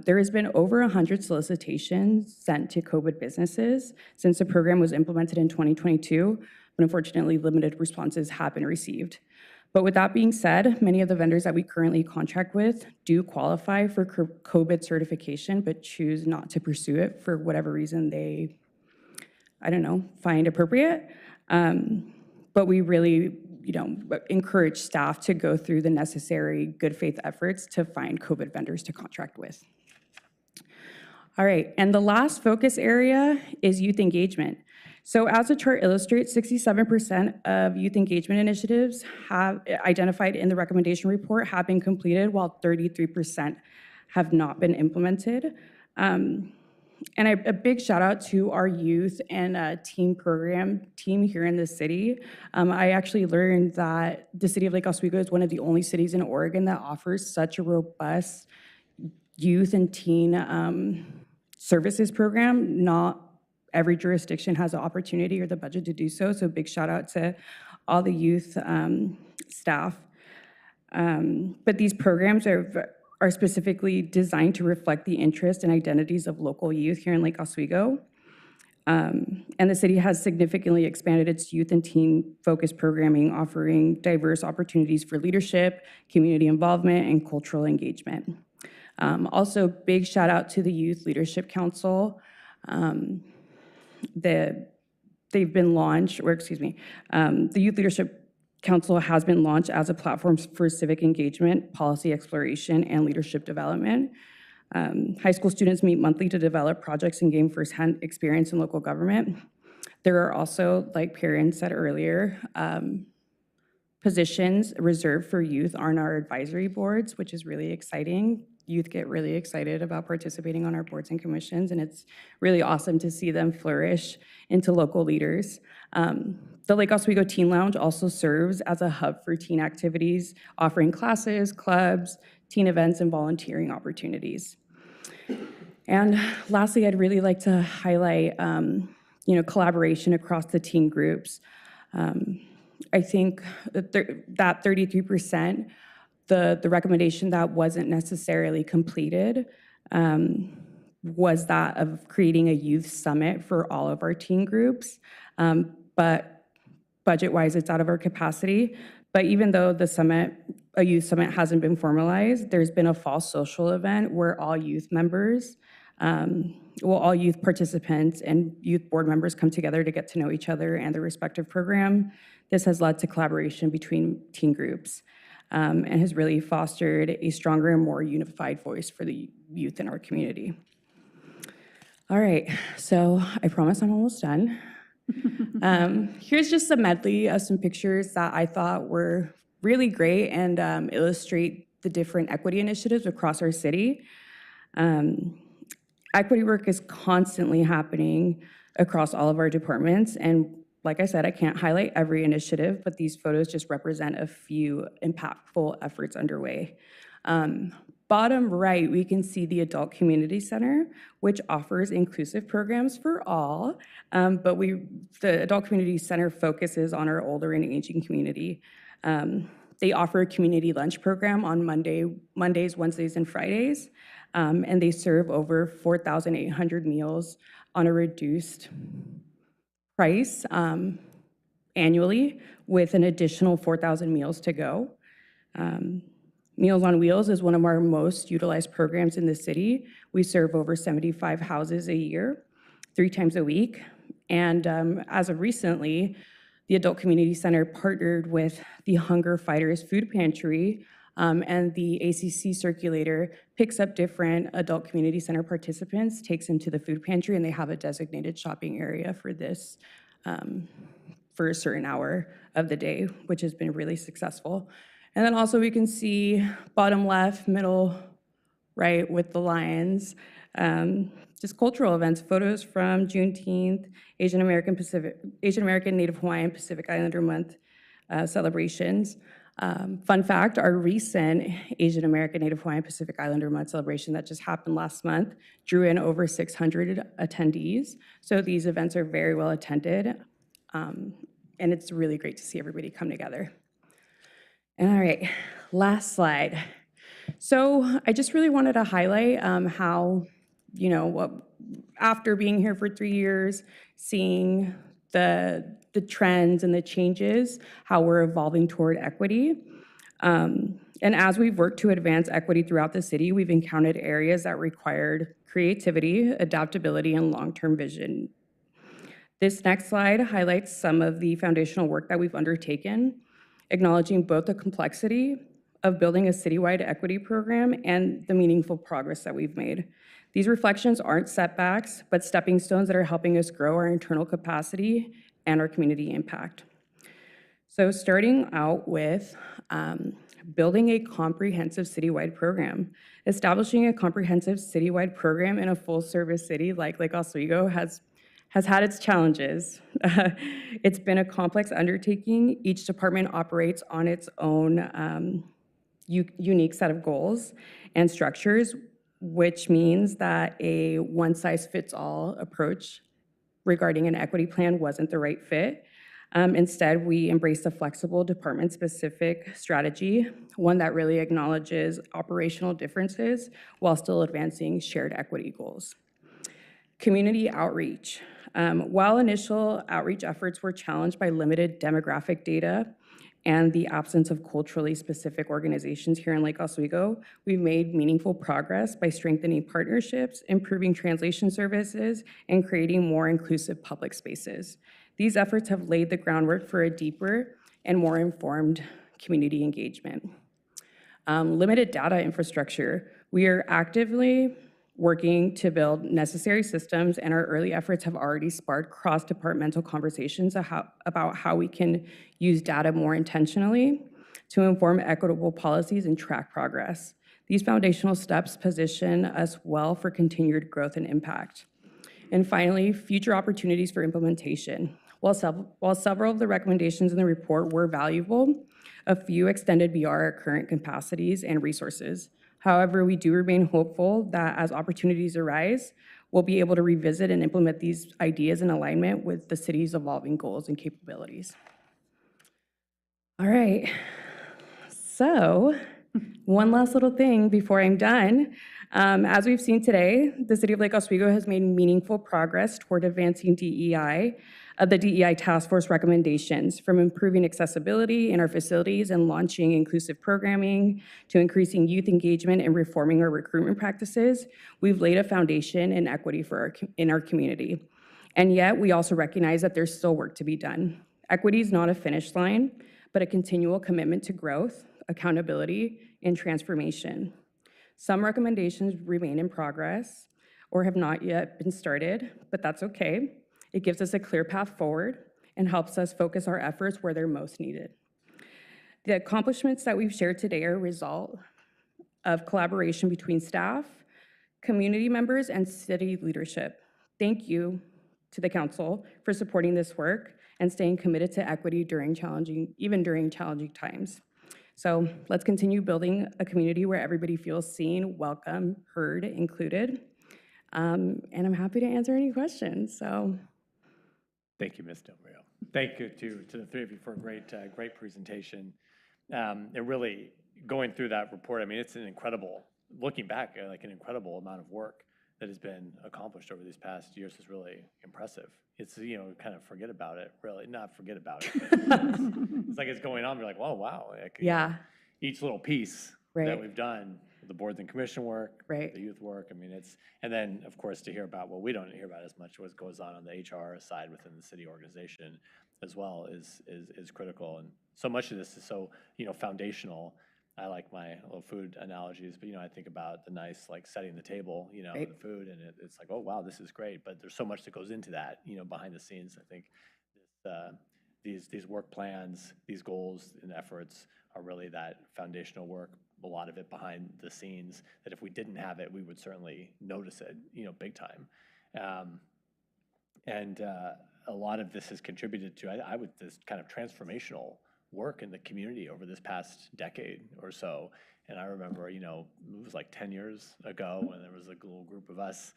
M: There has been over 100 solicitations sent to COVID businesses since the program was implemented in 2022, but unfortunately limited responses have been received. But with that being said, many of the vendors that we currently contract with do qualify for COVID certification, but choose not to pursue it for whatever reason they, I don't know, find appropriate. But we really, encourage staff to go through the necessary good faith efforts to find COVID vendors to contract with. All right, and the last focus area is youth engagement. So as the chart illustrates, 67% of youth engagement initiatives have identified in the recommendation report have been completed, while 33% have not been implemented. And a big shout out to our youth and teen program team here in the city. I actually learned that the city of Lake Oswego is one of the only cities in Oregon that offers such a robust youth and teen services program. Not every jurisdiction has the opportunity or the budget to do so. So big shout out to all the youth staff. But these programs are specifically designed to reflect the interests and identities of local youth here in Lake Oswego. And the city has significantly expanded its youth and teen-focused programming, offering diverse opportunities for leadership, community involvement, and cultural engagement. Also, big shout out to the Youth Leadership Council. They've been launched, the Youth Leadership Council has been launched as a platform for civic engagement, policy exploration, and leadership development. High school students meet monthly to develop projects and gain firsthand experience in local government. There are also, like Perrin said earlier, positions reserved for youth on our advisory boards, which is really exciting. Youth get really excited about participating on our boards and commissions, and it's really awesome to see them flourish into local leaders. The Lake Oswego Teen Lounge also serves as a hub for teen activities, offering classes, clubs, teen events, and volunteering opportunities. And lastly, I'd really like to highlight collaboration across the teen groups. I think that 33%, the recommendation that wasn't necessarily completed was that of creating a youth summit for all of our teen groups. But budget-wise, it's out of our capacity. But even though a youth summit hasn't been formalized, there's been a fall social event where all youth members, all youth participants and youth board members come together to get to know each other and their respective program. This has led to collaboration between teen groups and has really fostered a stronger and more unified voice for the youth in our community. All right, so I promise I'm almost done. Here's just a medley of some pictures that I thought were really great and illustrate the different equity initiatives across our city. Equity work is constantly happening across all of our departments, and like I said, I can't highlight every initiative, but these photos just represent a few impactful efforts underway. Bottom right, we can see the Adult Community Center, which offers inclusive programs for all, but the Adult Community Center focuses on our older and aging community. They offer a community lunch program on Mondays, Wednesdays, and Fridays, and they serve over 4,800 meals on a reduced price annually, with an additional 4,000 meals to go. Meals on Wheels is one of our most utilized programs in the city. We serve over 75 houses a year, 3 times a week. And as of recently, the Adult Community Center partnered with the Hunger Fighters Food Pantry, and the ACC Circulator picks up different Adult Community Center participants, takes them to the food pantry, and they have a designated shopping area for this for a certain hour of the day, which has been really successful. And then also we can see bottom left, middle right with the lions, just cultural events, photos from Juneteenth, Asian American, Native Hawaiian, Pacific Islander Month celebrations. Fun fact, our recent Asian American, Native Hawaiian, Pacific Islander Month celebration that just happened last month drew in over 600 attendees. So these events are very well attended, and it's really great to see everybody come together. And all right, last slide. So I just really wanted to highlight how, after being here for 3 years, seeing the trends and the changes, how we're evolving toward equity. And as we've worked to advance equity throughout the city, we've encountered areas that required creativity, adaptability, and long-term vision. This next slide highlights some of the foundational work that we've undertaken, acknowledging both the complexity of building a citywide equity program and the meaningful progress that we've made. These reflections aren't setbacks, but stepping stones that are helping us grow our internal capacity and our community impact. So starting out with building a comprehensive citywide program. Establishing a comprehensive citywide program in a full-service city like Lake Oswego has had its challenges. It's been a complex undertaking. Each department operates on its own unique set of goals and structures, which means that a one-size-fits-all approach regarding an equity plan wasn't the right fit. Instead, we embraced a flexible department-specific strategy, one that really acknowledges operational differences while still advancing shared equity goals. Community outreach. While initial outreach efforts were challenged by limited demographic data and the absence of culturally specific organizations here in Lake Oswego, we've made meaningful progress by strengthening partnerships, improving translation services, and creating more inclusive public spaces. These efforts have laid the groundwork for a deeper and more informed community engagement. Limited data infrastructure. We are actively working to build necessary systems, and our early efforts have already sparked cross-departmental conversations about how we can use data more intentionally to inform equitable policies and track progress. These foundational steps position us well for continued growth and impact. And finally, future opportunities for implementation. While several of the recommendations in the report were valuable, a few extended beyond our current capacities and resources. However, we do remain hopeful that as opportunities arise, we'll be able to revisit and implement these ideas in alignment with the city's evolving goals and capabilities. All right, so one last little thing before I'm done. As we've seen today, the City of Lake Oswego has made meaningful progress toward advancing DEI, the DEI Task Force recommendations, from improving accessibility in our facilities and launching inclusive programming to increasing youth engagement and reforming our recruitment practices. We've laid a foundation in equity in our community. And yet, we also recognize that there's still work to be done. Equity is not a finish line, but a continual commitment to growth, accountability, and transformation. Some recommendations remain in progress or have not yet been started, but that's okay. It gives us a clear path forward and helps us focus our efforts where they're most needed. The accomplishments that we've shared today are a result of collaboration between staff, community members, and city leadership. Thank you to the council for supporting this work and staying committed to equity even during challenging times. So let's continue building a community where everybody feels seen, welcome, heard, included. And I'm happy to answer any questions, so.
A: Thank you, Ms. Del Rio. Thank you to the three of you for a great presentation. And really going through that report, I mean, it's an incredible, looking back, like an incredible amount of work that has been accomplished over these past years is really impressive. It's, kind of forget about it, really, not forget about it, but it's like it's going on, we're like, whoa, wow. Like,
M: yeah.
A: Each little piece
M: right.
A: that we've done, the boards and commission work,
M: right.
A: the youth work, I mean, and then, of course, to hear about, well, we don't hear about as much what goes on the HR side within the city organization as well is critical. And so much of this is so, foundational. I like my little food analogies, but, I think about the nice, like, setting the table,
M: right.
A: the food, and it's like, oh, wow, this is great. But there's so much that goes into that, behind the scenes. I think these work plans, these goals and efforts are really that foundational work, a lot of it behind the scenes, that if we didn't have it, we would certainly notice it, big time. And a lot of this has contributed to, this kind of transformational work in the community over this past decade or so. And I remember, you know, it was like 10 years ago when there was a little group of us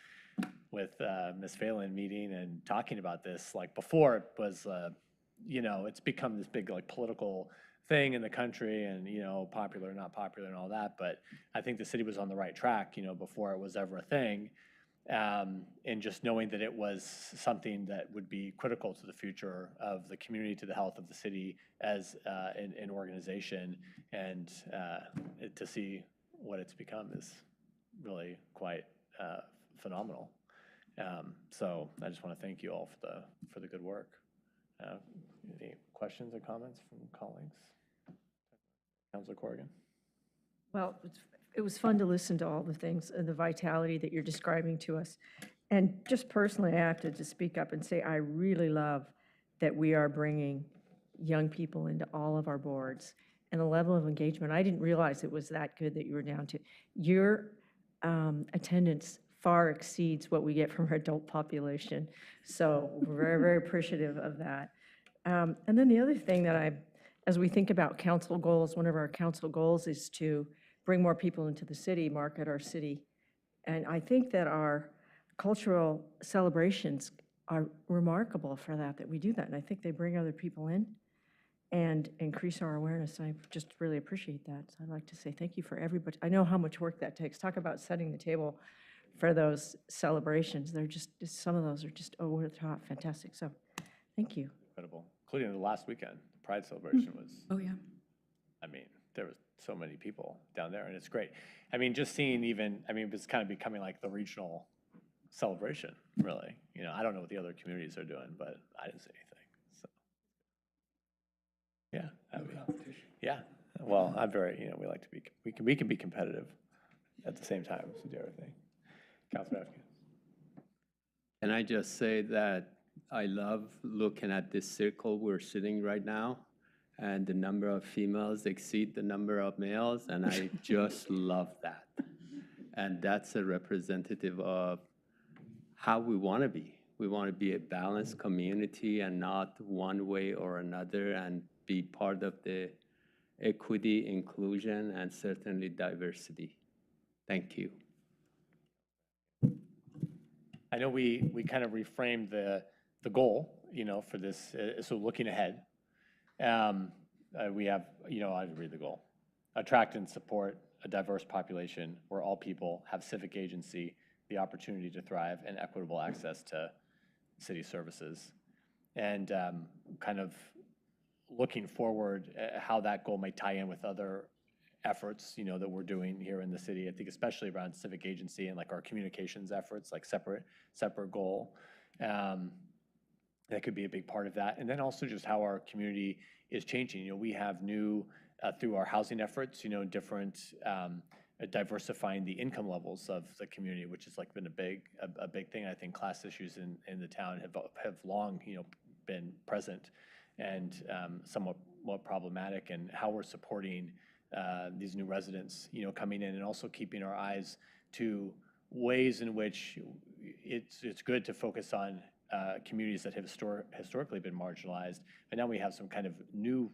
A: with Ms. Phelan meeting and talking about this. Like before it was, you know, it's become this big like political thing in the country and, you know, popular, not popular and all that. But I think the city was on the right track, you know, before it was ever a thing. And just knowing that it was something that would be critical to the future of the community, to the health of the city as an organization, and to see what it's become is really quite phenomenal. So I just want to thank you all for the good work. Any questions or comments from colleagues? Councilor Corrigan.
K: Well, it was fun to listen to all the things and the vitality that you're describing to us. And just personally, I have to just speak up and say I really love that we are bringing young people into all of our boards and the level of engagement. I didn't realize it was that good that you were down to. Your attendance far exceeds what we get from our adult population. So we're very, very appreciative of that. And then the other thing that as we think about council goals, one of our council goals is to bring more people into the city, market our city. And I think that our cultural celebrations are remarkable for that we do that. And I think they bring other people in and increase our awareness. I just really appreciate that. So I'd like to say thank you for everybody. I know how much work that takes. Talk about setting the table for those celebrations. They're just, some of those are just over the top, fantastic. So thank you.
A: Incredible, including the last weekend. The Pride celebration was,
C: Oh, yeah.
A: I mean, there was so many people down there, and it's great. I mean, just seeing even, I mean, it's kind of becoming like the regional celebration, really. You know, I don't know what the other communities are doing, but I didn't see anything. So, yeah, I mean, yeah. Well, I'm very, you know, we like to be, we can be competitive at the same time as we do everything. Councilor Atkins.
L: Can I just say that I love looking at this circle we're sitting right now, and the number of females exceed the number of males, and I just love that. And that's a representative of how we want to be. We want to be a balanced community and not one way or another, and be part of the equity, inclusion, and certainly diversity. Thank you.
A: I know we kind of reframed the goal, you know, for this, so looking ahead. We have, you know, I'd read the goal. Attract and support a diverse population where all people have civic agency, the opportunity to thrive, and equitable access to city services. And kind of looking forward how that goal might tie in with other efforts, you know, that we're doing here in the city. I think especially around civic agency and like our communications efforts, like separate goal. That could be a big part of that. And then also just how our community is changing. You know, we have new, through our housing efforts, you know, different, diversifying the income levels of the community, which has like been a big thing. I think class issues in the town have long, you know, been present and somewhat more problematic, and how we're supporting these new residents, you know, coming in, and also keeping our eyes to ways in which it's good to focus on communities that have historically been marginalized, and now we have some kind of new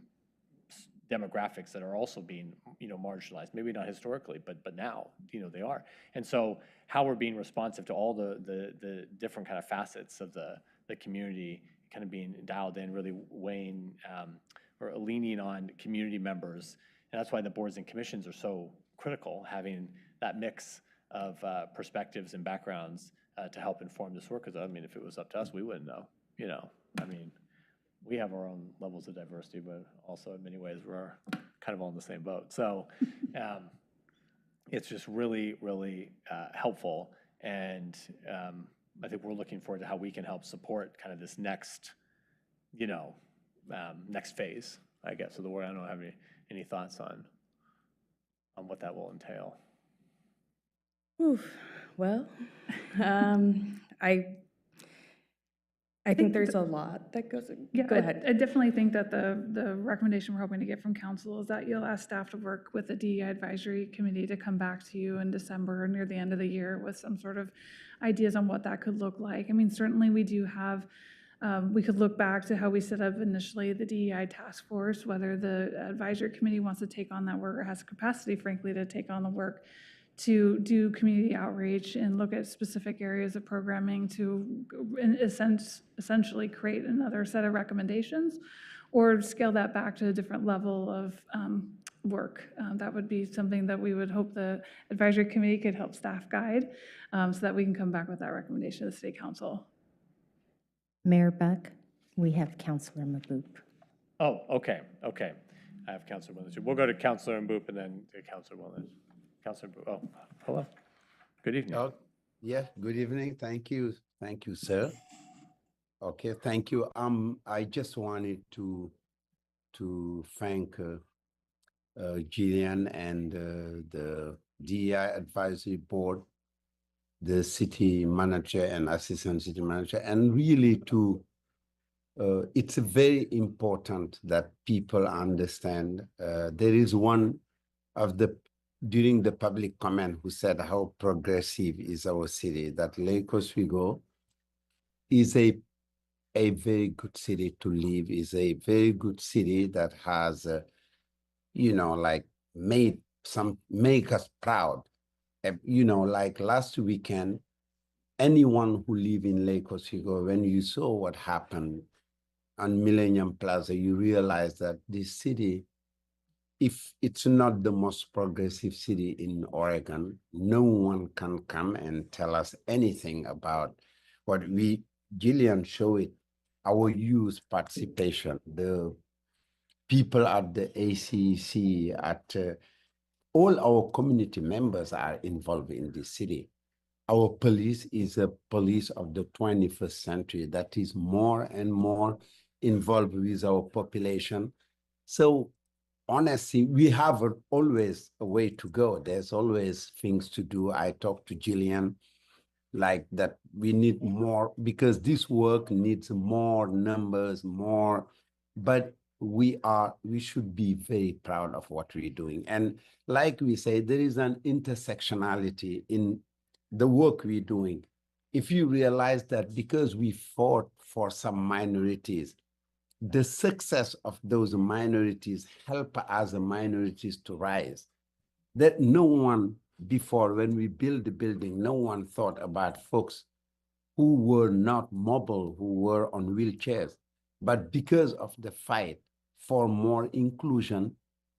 A: demographics that are also being, you know, marginalized. Maybe not historically, but now, you know, they are. And so, how we're being responsive to all the different kind of facets of the community, kind of being dialed in, really weighing or leaning on community members, and that's why the boards and commissions are so critical, having that mix of perspectives and backgrounds to help inform this work. Because I mean, if it was up to us, we wouldn't know. You know, I mean, we have our own levels of diversity, but also in many ways we're kind of all in the same boat. So it's just really, really helpful, and I think we're looking forward to how we can help support kind of this next, you know, next phase, I guess, of the word. I don't have any thoughts on what that will entail.
M: Oof. Well, I think there's a lot that goes.
O: Yeah,
M: go ahead.
O: I definitely think that the recommendation we're hoping to get from council is that you'll ask staff to work with the DEI advisory committee to come back to you in December, near the end of the year, with some sort of ideas on what that could look like. I mean, certainly we do have We could look back to how we set up initially the DEI task force, whether the advisory committee wants to take on that work or has capacity, frankly, to take on the work to do community outreach and look at specific areas of programming to essentially create another set of recommendations, or scale that back to a different level of work. That would be something that we would hope the advisory committee could help staff guide, so that we can come back with that recommendation to the City Council.
B: Mayor Buck, we have Councilor Maboop.
A: Oh, okay. I have Councilor Williams. We'll go to Councilor Mboop and then to Councilor Williams. Councilor Mboop. Oh, hello. Good evening.
P: Oh, yeah, good evening. Thank you, sir. Okay, thank you. I just wanted to thank Jillian and the DEI Advisory Board, the city manager and assistant city manager, and really it's very important that people understand. There is one of during the public comment who said how progressive is our city, that Lake Oswego is a very good city to live, is a very good city that has, like make us proud. Like last weekend, anyone who live in Lake Oswego, when you saw what happened on Millennium Plaza, you realize that this city, if it's not the most progressive city in Oregon, no one can come and tell us anything about what Jillian showed it, our youth participation, the people at the ACC, all our community members are involved in this city. Our police is a police of the 21st century that is more and more involved with our population. So honestly, we have always a way to go. There's always things to do. I talked to Jillian like that we need more, because this work needs more numbers, but we should be very proud of what we're doing. And like we say, there is an intersectionality in the work we're doing. If you realize that because we fought for some minorities, the success of those minorities help us minorities to rise. That no one before, when we built the building, no one thought about folks who were not mobile, who were on wheelchairs. But because of the fight for more inclusion,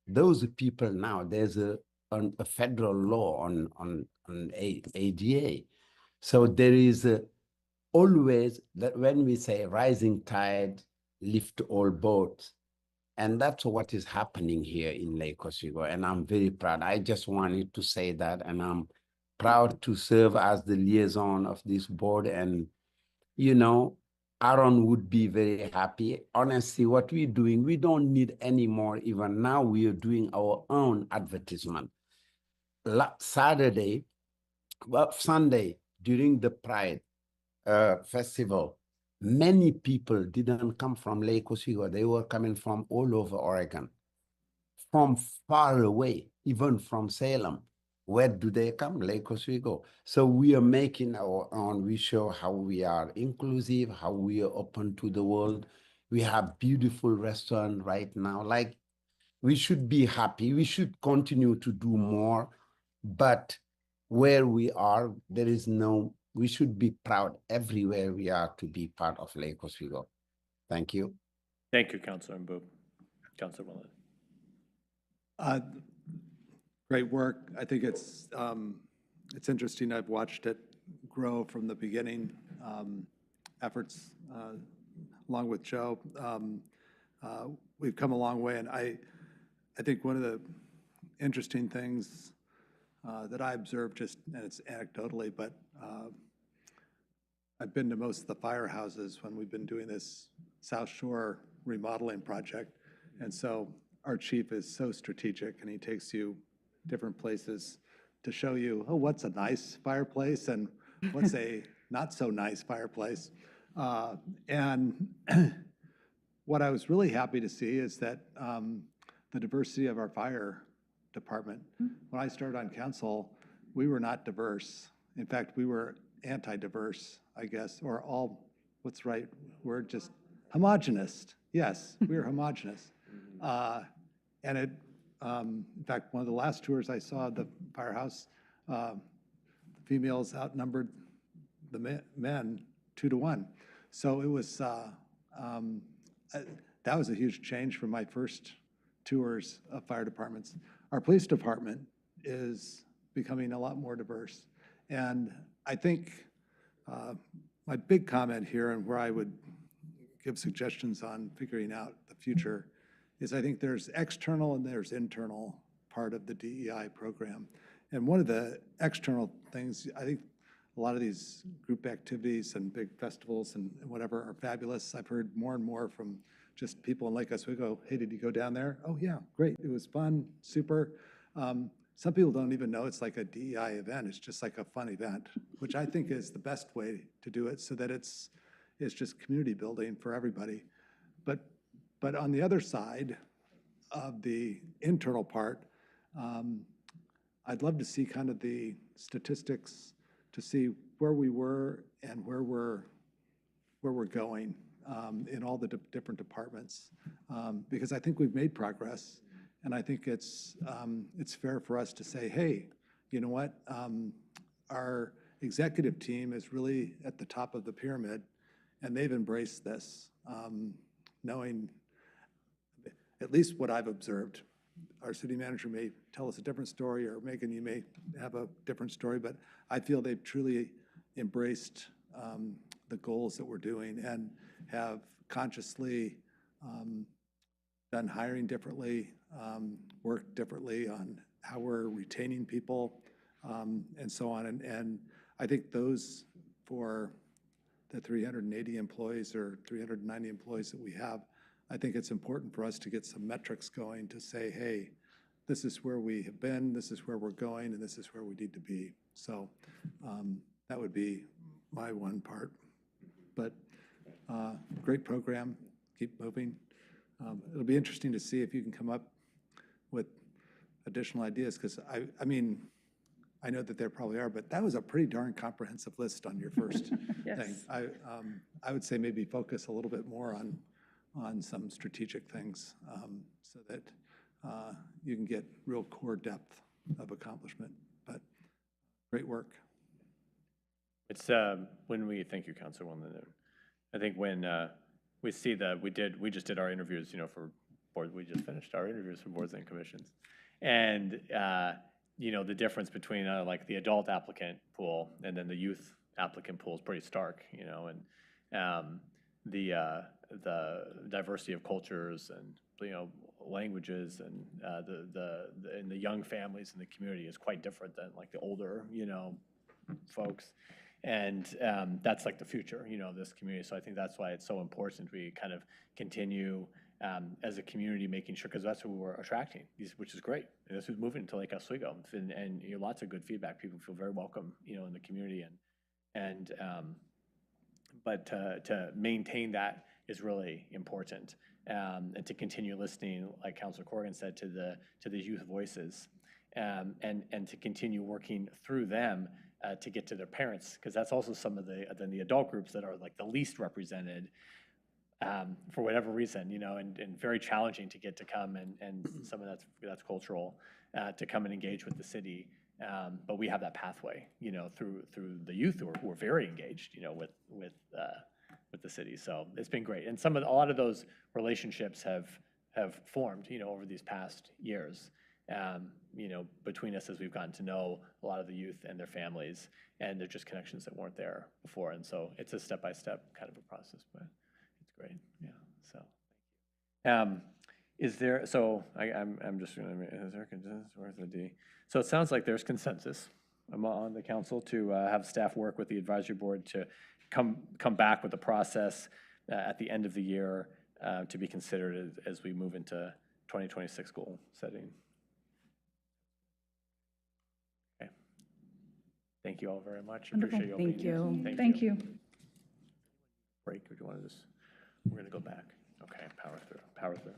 P: those people now, there's a federal law on ADA. So there is always that when we say rising tide, lift all boats. And that's what is happening here in Lake Oswego. And I'm very proud. I just wanted to say that. And I'm proud to serve as the liaison of this board. And, Aaron would be very happy. Honestly, what we're doing, we don't need any more. Even now, we are doing our own advertisement. Sunday, during the Pride Festival, many people didn't come from Lake Oswego. They were coming from all over Oregon, from far away, even from Salem. Where do they come? Lake Oswego. So we are making our own. We show how we are inclusive, how we are open to the world. We have beautiful restaurant right now. Like, we should be happy. We should continue to do more. But where we are, we should be proud everywhere we are to be part of Lake Oswego. Thank you.
A: Thank you, Councilor Mboop. Councilor Williams.
F: Great work. I think it's interesting. I've watched it grow from the beginning, efforts along with Joe. We've come a long way, and I think one of the interesting things that I observed, and it's anecdotally, but I've been to most of the firehouses when we've been doing this South Shore remodeling project. And so our chief is so strategic, and he takes you different places to show you, oh, what's a nice fireplace and what's a not so nice fireplace. And what I was really happy to see is that the diversity of our fire department. When I started on council, we were not diverse. In fact, we were anti-diverse, I guess, or all what's the right word? Just homogenous. Yes, we were homogenous. And it, in fact, one of the last tours I saw the firehouse, the females outnumbered the men 2-to-1. So it was, that was a huge change from my first tours of fire departments. Our police department is becoming a lot more diverse. And I think my big comment here and where I would give suggestions on figuring out the future is I think there's external and there's internal part of the DEI program. And one of the external things, I think a lot of these group activities and big festivals and whatever are fabulous. I've heard more and more from just people in Lake Oswego, hey, did you go down there? Oh yeah, great, it was fun, super. Some people don't even know it's like a DEI event. It's just like a fun event, which I think is the best way to do it so that it's just community building for everybody. But on the other side of the internal part, I'd love to see kind of the statistics to see where we were and where we're going in all the different departments, because I think we've made progress. And I think it's fair for us to say, hey, you know what? Our executive team is really at the top of the pyramid, and they've embraced this, knowing at least what I've observed. Our city manager may tell us a different story, or Megan, you may have a different story, but I feel they've truly embraced the goals that we're doing and have consciously done hiring differently, worked differently on how we're retaining people, and so on. And I think those, for the 380 employees or 390 employees that we have, I think it's important for us to get some metrics going to say, hey, this is where we have been, this is where we're going, and this is where we need to be. So that would be my one part. But great program, keep moving. It'll be interesting to see if you can come up with additional ideas, because I mean, I know that there probably are, but that was a pretty darn comprehensive list on your first thing. I would say maybe focus a little bit more on some strategic things so that you can get real core depth of accomplishment. But great work.
A: It's when we, thank you, Councilwoman. I think when we see that we just did our interviews, you know, for board, we just finished our interviews for boards and commissions. And, you know, the difference between like the adult applicant pool and then the youth applicant pool is pretty stark, you know, and the diversity of cultures and, you know, languages and the young families in the community is quite different than like the older, you know, folks. And that's like the future, you know, of this community. So I think that's why it's so important we kind of continue as a community making sure, because that's who we're attracting, which is great. And this is moving to Lake Oswego, and you know, lots of good feedback. People feel very welcome, you know, in the community, but to maintain that is really important, and to continue listening, like Councilor Corrigan said, to the youth voices, and to continue working through them to get to their parents, because that's also some of the adult groups that are like the least represented for whatever reason, you know, and very challenging to get to come, and some of that's cultural, to come and engage with the city. But we have that pathway, you know, through the youth who are very engaged, you know, with the city. So it's been great, and a lot of those relationships have formed, you know, over these past years. You know, between us as we've gotten to know a lot of the youth and their families, and they're just connections that weren't there before. And so it's a step-by-step kind of a process, but it's great. Yeah. So, is there? So I'm just going to. Is there consensus? Where's the D? So it sounds like there's consensus on the council to have staff work with the advisory board to come back with a process at the end of the year to be considered as we move into 2026 goal setting. Thank you all very much. Appreciate you all being here.
O: Thank you.
A: Break, or do you want to just, we're going to go back. Okay, power through.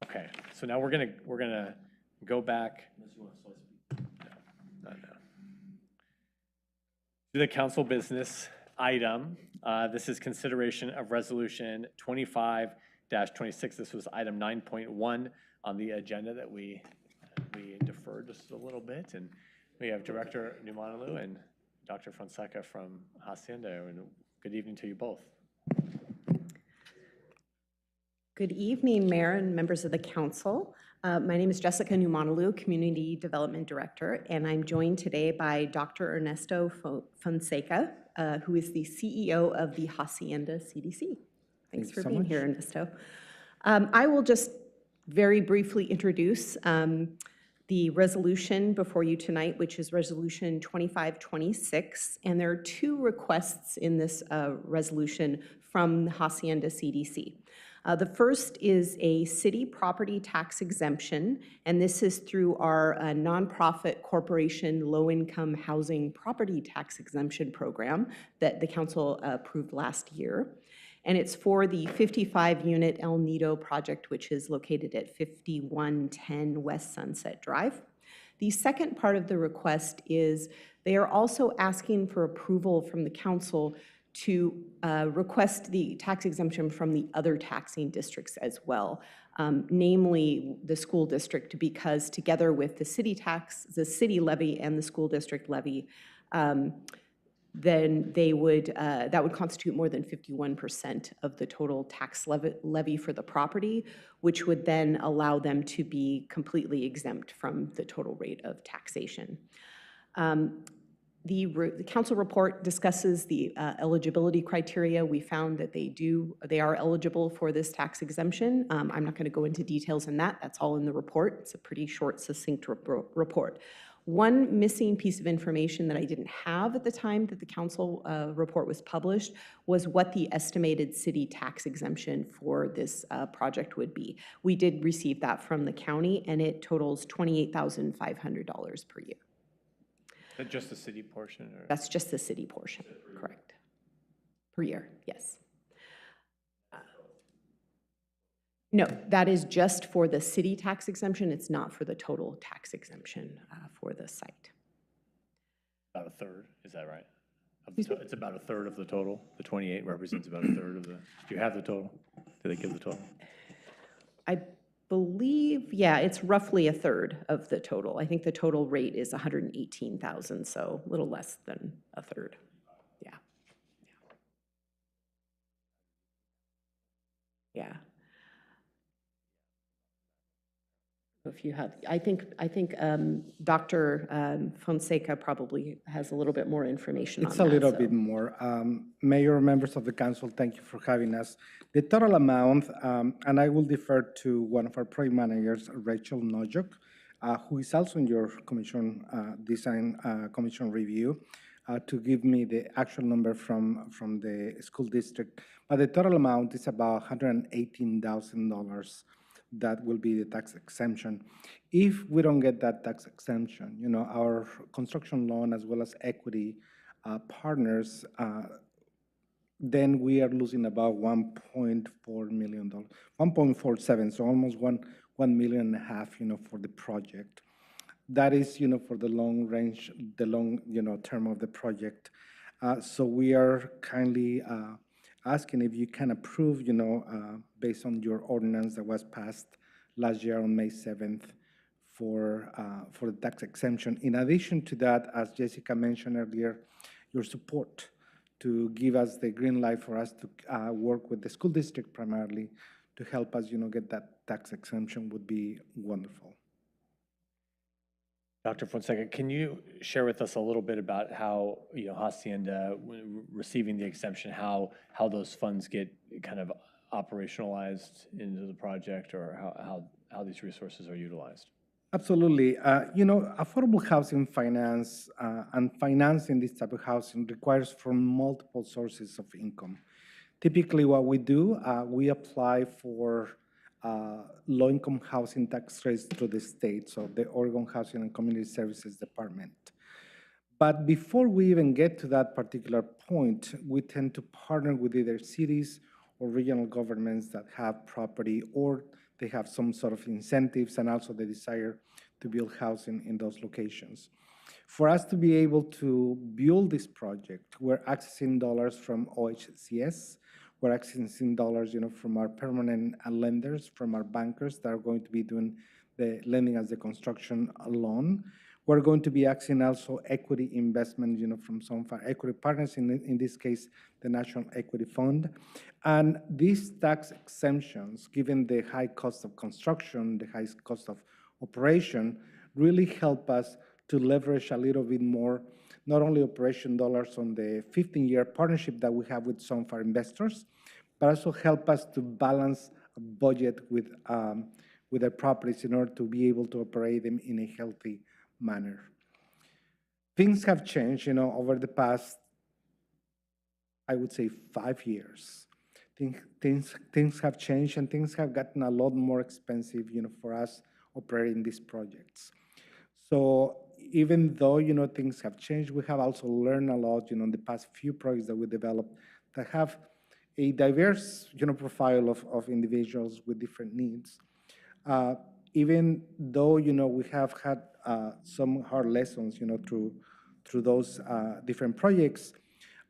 A: Okay, so now we're gonna go back. No. To the council business. item. This is consideration of Resolution 25-26. This was item 9.1 on the agenda that we deferred just a little bit. And we have Director Numanalu and Dr. Fonseca from Hacienda. And good evening to you both.
H: Good evening, Mayor and members of the council. My name is Jessica Numanalu, Community Development Director, and I'm joined today by Dr. Ernesto Fonseca, who is the CEO of the Hacienda CDC. Thanks for being here, Ernesto. I will just very briefly introduce the resolution before you tonight, which is Resolution 2526, and there are two requests in this resolution from the Hacienda CDC. The first is a city property tax exemption, and this is through our nonprofit corporation low-income housing property tax exemption program that the council approved last year. And it's for the 55-unit El Nido project, which is located at 5110 West Sunset Drive. The second part of the request is they are also asking for approval from the council to request the tax exemption from the other taxing districts as well, namely the school district, because together with the city tax, the city levy and the school district levy, then they would, that would constitute more than 51% of the total tax levy for the property, which would then allow them to be completely exempt from the total rate of taxation. The council report discusses the eligibility criteria. We found that they are eligible for this tax exemption. I'm not going to go into details in that. That's all in the report. It's a pretty short, succinct report. One missing piece of information that I didn't have at the time that the council report was published was what the estimated city tax exemption for this project would be. We did receive that from the county, and it totals $28,500 per year.
A: Is that just the city portion? Or?
H: That's just the city portion, correct. Per year, yes. No, that is just for the city tax exemption. It's not for the total tax exemption for the site.
A: About a third, is that right? It's about a third of the total. The 28 represents about a third of the, do you have the total? Do they give the total?
H: I believe, yeah, it's roughly a third of the total. I think the total rate is 118,000, so a little less than a third. Yeah. Yeah. If you have, I think Dr. Fonseca probably has a little bit more information on that.
Q: It's a little bit more. Mayor, members of the council, thank you for having us. The total amount, and I will defer to one of our project managers, Rachel Nojok, who is also in your commission design commission review, to give me the actual number from the school district. But the total amount is about $118,000. That will be the tax exemption. If we don't get that tax exemption, you know, our construction loan as well as equity partners, then we are losing about $1.4 million, 1.47, so almost $1.5 million, you know, for the project. That is, you know, for the long range, the long, you know, term of the project. So we are kindly asking if you can approve, you know, based on your ordinance that was passed last year on May 7th for the tax exemption. In addition to that, as Jessica mentioned earlier, your support to give us the green light for us to work with the school district primarily to help us, you know, get that tax exemption would be wonderful.
A: Dr. Fonseca, can you share with us a little bit about how, you know, Hacienda receiving the exemption, how those funds get kind of operationalized into the project, or how these resources are utilized?
Q: Absolutely. You know, affordable housing finance and financing this type of housing requires from multiple sources of income. Typically what we do, we apply for low-income housing tax rates through the state, so the Oregon Housing and Community Services Department. But before we even get to that particular point, we tend to partner with either cities or regional governments that have property, or they have some sort of incentives and also the desire to build housing in those locations. For us to be able to build this project, we're accessing dollars from OHCS, we're accessing dollars, from our permanent lenders, from our bankers that are going to be doing the lending as the construction loan. We're going to be accessing also equity investment, from some of our equity partners, in this case, the National Equity Fund. And these tax exemptions, given the high cost of construction, the high cost of operation, really help us to leverage a little bit more, not only operation dollars on the 15-year partnership that we have with some of our investors, but also help us to balance a budget with their properties in order to be able to operate them in a healthy manner. Things have changed, over the past, I would say, 5 years. Things have changed and things have gotten a lot more expensive, for us operating these projects. So even though, things have changed, we have also learned a lot, in the past few projects that we developed that have a diverse, profile of individuals with different needs. Even though, we have had some hard lessons, through those different projects,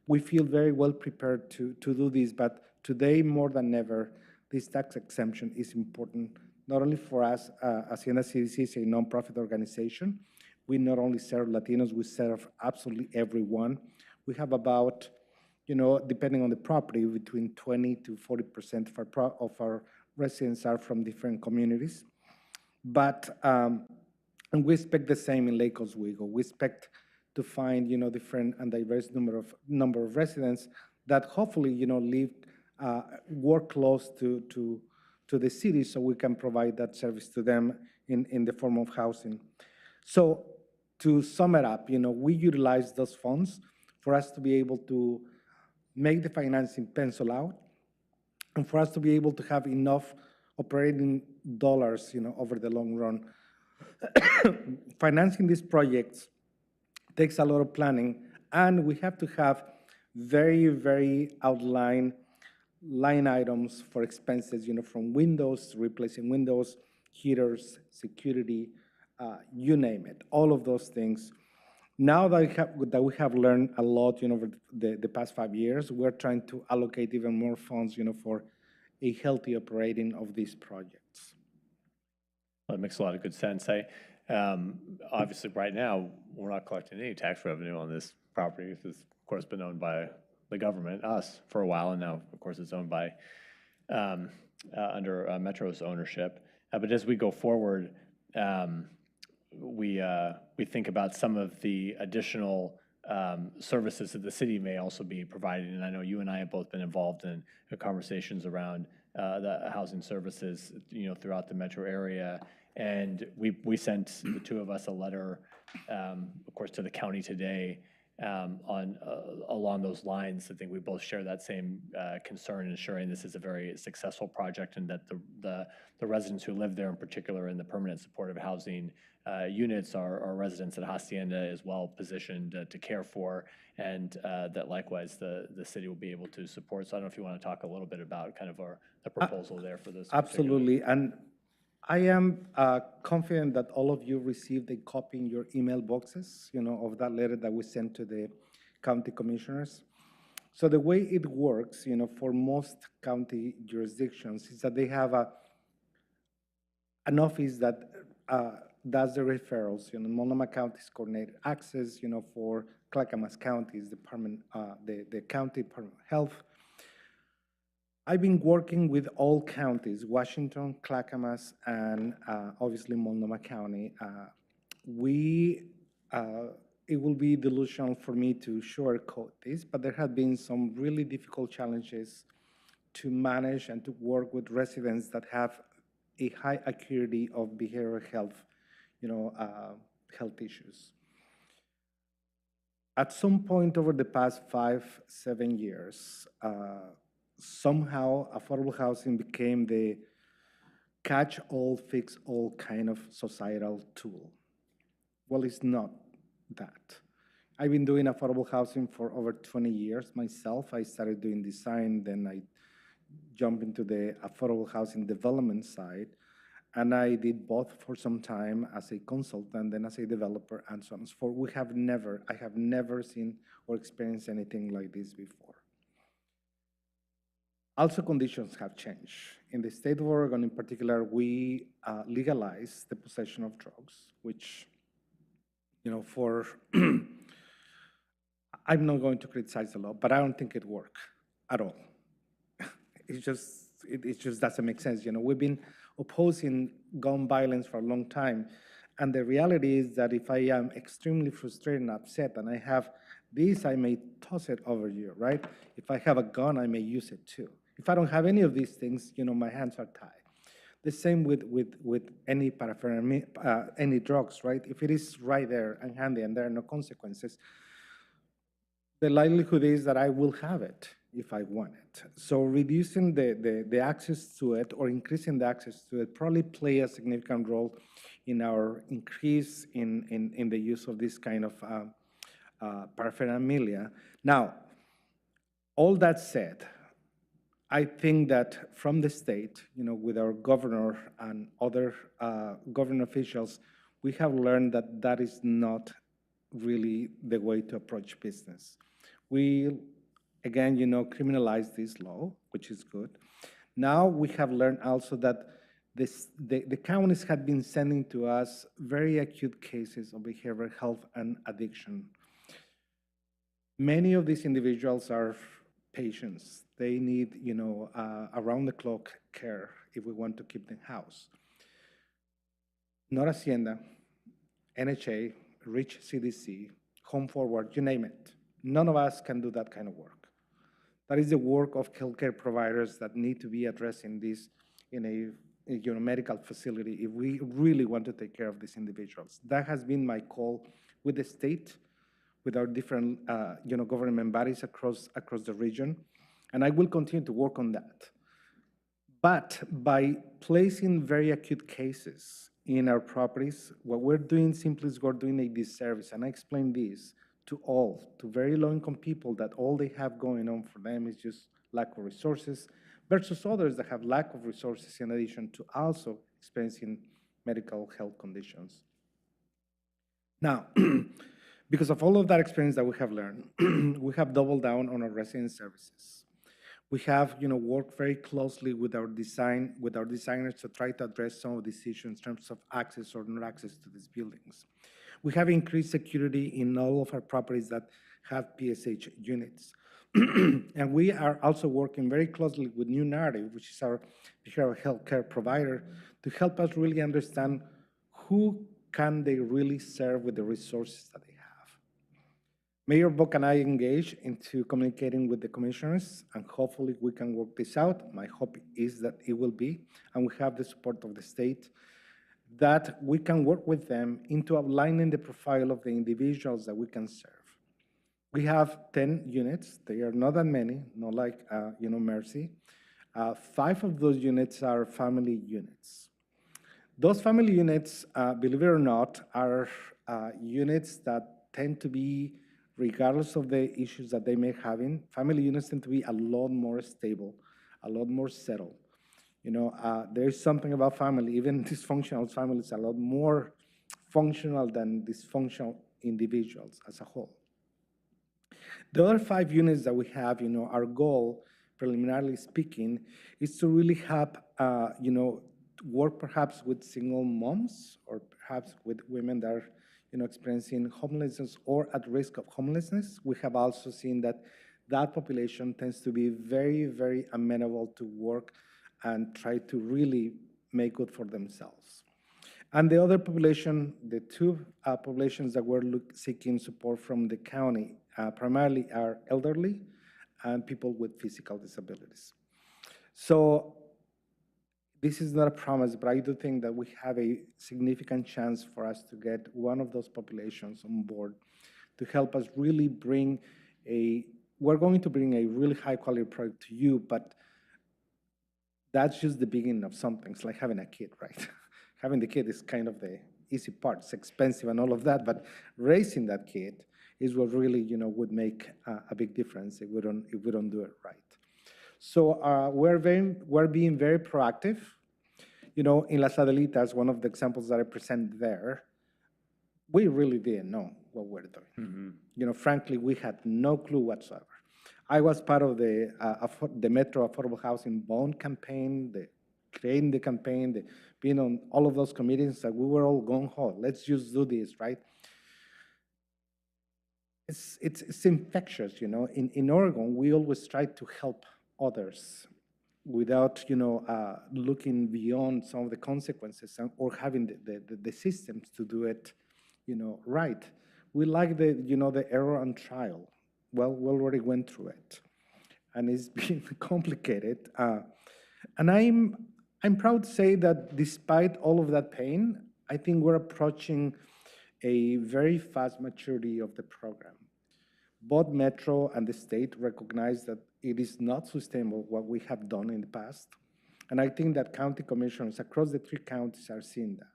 Q: we feel very well prepared to do this. But today, more than ever, this tax exemption is important, not only for us, Hacienda CDC is a nonprofit organization. We not only serve Latinos, we serve absolutely everyone. We have about, depending on the property, between 20 to 40% of our residents are from different communities. But and we expect the same in Lake Oswego. We expect to find, different and diverse number of residents that hopefully, live, work close to the city, so we can provide that service to them in the form of housing. So to sum it up, we utilize those funds for us to be able to make the financing pencil out and for us to be able to have enough operating dollars, over the long run. Financing these projects takes a lot of planning, and we have to have very, very outlined line items for expenses, from windows, replacing windows, heaters, security, you name it, all of those things. Now that we have learned a lot, over the past 5 years, we're trying to allocate even more funds, for a healthy operating of these projects.
A: Well, that makes a lot of good sense. Obviously, right now, we're not collecting any tax revenue on this property. This has, of course, been owned by the government, us, for a while, and now, of course, it's owned by, under Metro's ownership. But as we go forward, we think about some of the additional services that the city may also be providing. And I know you and I have both been involved in conversations around the housing services, throughout the metro area. And we sent, the two of us, a letter, of course, to the county today along those lines. I think we both share that same concern, ensuring this is a very successful project and that the residents who live there, in particular in the permanent supportive housing units, are residents that Hacienda is well positioned to care for, and that likewise the city will be able to support. So I don't know if you want to talk a little bit about kind of the proposal there for this.
Q: Absolutely. And I am confident that all of you received a copy in your email boxes, of that letter that we sent to the county commissioners. So the way it works, for most county jurisdictions is that they have an office that does the referrals. Multnomah County's coordinated access, for Clackamas County's department, the county department of health. I've been working with all counties, Washington, Clackamas, and obviously Multnomah County. It will be delusional for me to sugarcoat this, but there have been some really difficult challenges to manage and to work with residents that have a high acuity of behavioral health, health issues. At some point over the past 5-7 years, somehow affordable housing became the catch-all, fix-all kind of societal tool. Well, it's not that. I've been doing affordable housing for over 20 years myself. I started doing design, then I jumped into the affordable housing development side. And I did both for some time as a consultant, then as a developer, and so on and so forth. I have never seen or experienced anything like this before. Also, conditions have changed. In the state of Oregon in particular, we legalized the possession of drugs, which, for, I'm not going to criticize the law, but I don't think it worked at all. It just doesn't make sense. We've been opposing gun violence for a long time. And the reality is that if I am extremely frustrated and upset and I have this, I may toss it over you, right? If I have a gun, I may use it too. If I don't have any of these things, my hands are tied. The same with any paraphernalia, any drugs, right? If it is right there and handy and there are no consequences, the likelihood is that I will have it if I want it. So reducing the access to it or increasing the access to it probably play a significant role in our increase in the use of this kind of paraphernalia. Now, all that said, I think that from the state, with our governor and other government officials, we have learned that that is not really the way to approach business. We, again, criminalize this law, which is good. Now we have learned also that the counties have been sending to us very acute cases of behavioral health and addiction. Many of these individuals are patients. They need, around-the-clock care if we want to keep them housed. Not Hacienda, NHA, Rich CDC, Home Forward, you name it. None of us can do that kind of work. That is the work of healthcare providers that need to be addressing this in a medical facility if we really want to take care of these individuals. That has been my call with the state, with our different government bodies across the region, and I will continue to work on that. But by placing very acute cases in our properties, what we're doing simply is we're doing a disservice, and I explain this to very low-income people that all they have going on for them is just lack of resources, versus others that have lack of resources in addition to also experiencing medical health conditions. Now, because of all of that experience that we have learned, we have doubled down on our resident services. We have, worked very closely with our designers to try to address some of these issues in terms of access or not access to these buildings. We have increased security in all of our properties that have PSH units. And we are also working very closely with New Narrative, which is our behavioral health care provider, to help us really understand who can they really serve with the resources that they have. Mayor Book and I engage into communicating with the commissioners, and hopefully we can work this out. My hope is that it will be, and we have the support of the state, that we can work with them into outlining the profile of the individuals that we can serve. We have 10 units. They are not that many, not like, Mercy. 5 of those units are family units. Those family units, believe it or not, are units that tend to be, regardless of the issues that they may have in, family units tend to be a lot more stable, a lot more settled. There is something about family, even dysfunctional families, a lot more functional than dysfunctional individuals as a whole. The other 5 units that we have, our goal, preliminarily speaking, is to really help, work perhaps with single moms or perhaps with women that are, experiencing homelessness or at risk of homelessness. We have also seen that that population tends to be very, very amenable to work and try to really make good for themselves. And the other population, the 2 populations that we're seeking support from the county, primarily are elderly and people with physical disabilities. So this is not a promise, but I do think that we have a significant chance for us to get one of those populations on board to help us really bring we're going to bring a really high quality product to you, but that's just the beginning of something. It's like having a kid, right? Having the kid is kind of the easy part. It's expensive and all of that, but raising that kid is what really, would make a big difference if we don't do it right. So we're being very proactive. in Las Adelitas, one of the examples that I present there, we really didn't know what we're doing. Frankly, we had no clue whatsoever. I was part of the Metro Affordable Housing Bond campaign, creating the campaign, being on all of those committees, that we were all gung-ho. Let's just do this, right? It's infectious, In Oregon, we always try to help others without, looking beyond some of the consequences or having the systems to do it, right. We like the error and trial. Well, we already went through it, and it's been complicated. And I'm proud to say that despite all of that pain, I think we're approaching a very fast maturity of the program. Both Metro and the state recognize that it is not sustainable what we have done in the past, and I think that county commissioners across the 3 counties are seeing that.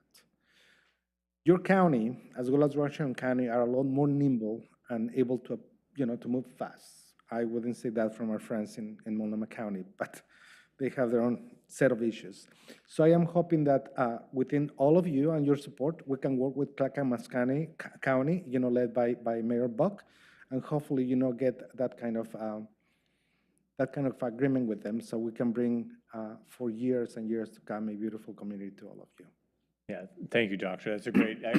Q: Your county, as well as Washington County, are a lot more nimble and able to to move fast. I wouldn't say that from our friends in Multnomah County, but they have their own set of issues. So I am hoping that within all of you and your support, we can work with Clackamas County, led by Mayor Buck, and hopefully, get that kind of agreement with them, so we can bring for years and years to come a beautiful community to all of you.
A: Yeah, thank you, Doctor. That's a great. I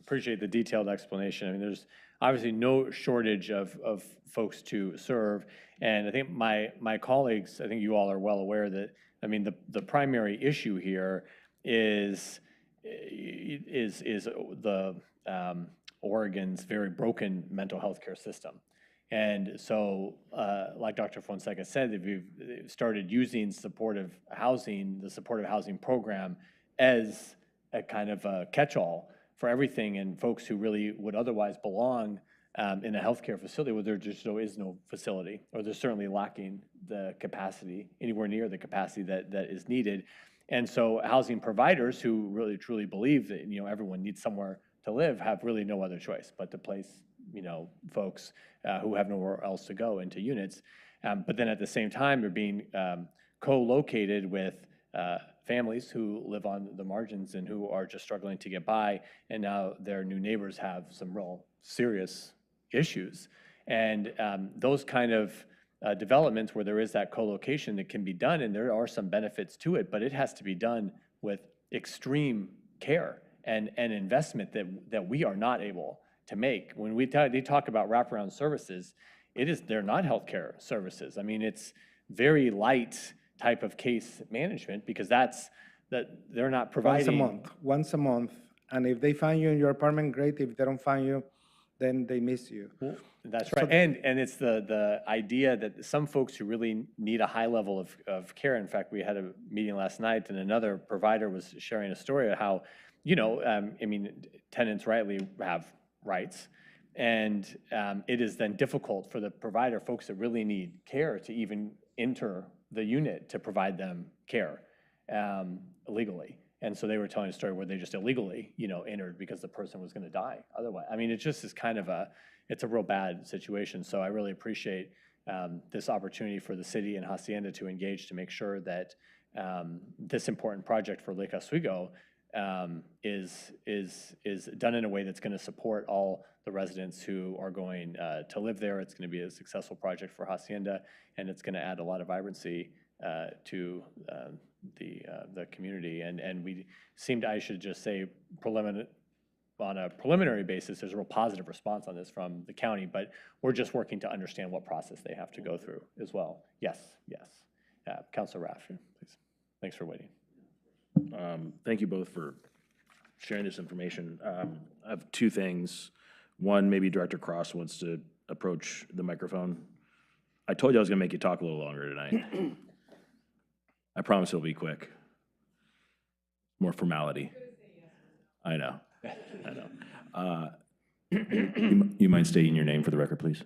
A: appreciate the detailed explanation. I mean, there's obviously no shortage of folks to serve, and I think my colleagues, I think you all are well aware that, I mean, the primary issue here is the Oregon's very broken mental health care system. And so, like Dr. Fonseca said, if you've started using supportive housing, the supportive housing program, as a kind of a catch-all for everything, and folks who really would otherwise belong in a healthcare facility where there just is no facility, or they're certainly lacking the capacity, anywhere near the capacity that is needed. And so housing providers who really truly believe that everyone needs somewhere to live have really no other choice but to place folks who have nowhere else to go into units. But then at the same time, they're being co-located with families who live on the margins and who are just struggling to get by, and now their new neighbors have some real serious issues. And those kind of developments where there is that co-location that can be done, and there are some benefits to it, but it has to be done with extreme care and investment that we are not able to make. When they talk about wraparound services, they're not healthcare services. I mean, it's very light type of case management, because they're not providing.
Q: Once a month, and if they find you in your apartment, great. If they don't find you, then they miss you.
A: That's right. And it's the idea that some folks who really need a high level of care. In fact, we had a meeting last night, and another provider was sharing a story of how, I mean, tenants rightly have rights, and it is then difficult for the provider, folks that really need care, to even enter the unit to provide them care legally. And so they were telling a story where they just illegally, entered because the person was going to die otherwise. I mean, it just is kind of it's a real bad situation. So I really appreciate this opportunity for the city and Hacienda to engage to make sure that this important project for Lake Oswego is done in a way that's going to support all the residents who are going to live there. It's going to be a successful project for Hacienda, and it's going to add a lot of vibrancy to the community. And we seemed, I should just say, on a preliminary basis, there's a real positive response on this from the county, but we're just working to understand what process they have to go through as well. Yes. Councilor Raff, please. Thanks for waiting.
G: Thank you both for sharing this information. I have 2 things. One, maybe Director Cross wants to approach the microphone. I told you I was going to make you talk a little longer tonight. I promise it'll be quick. More formality. I know. You mind stating your name for the record, please?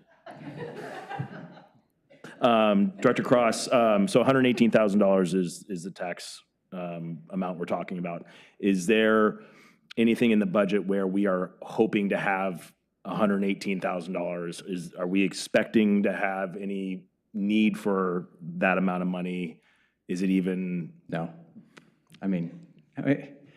G: Director Cross, so $118,000 is the tax amount we're talking about. Is there anything in the budget where we are hoping to have $118,000? Are we expecting to have any need for that amount of money? Is it even?
J: No. I mean,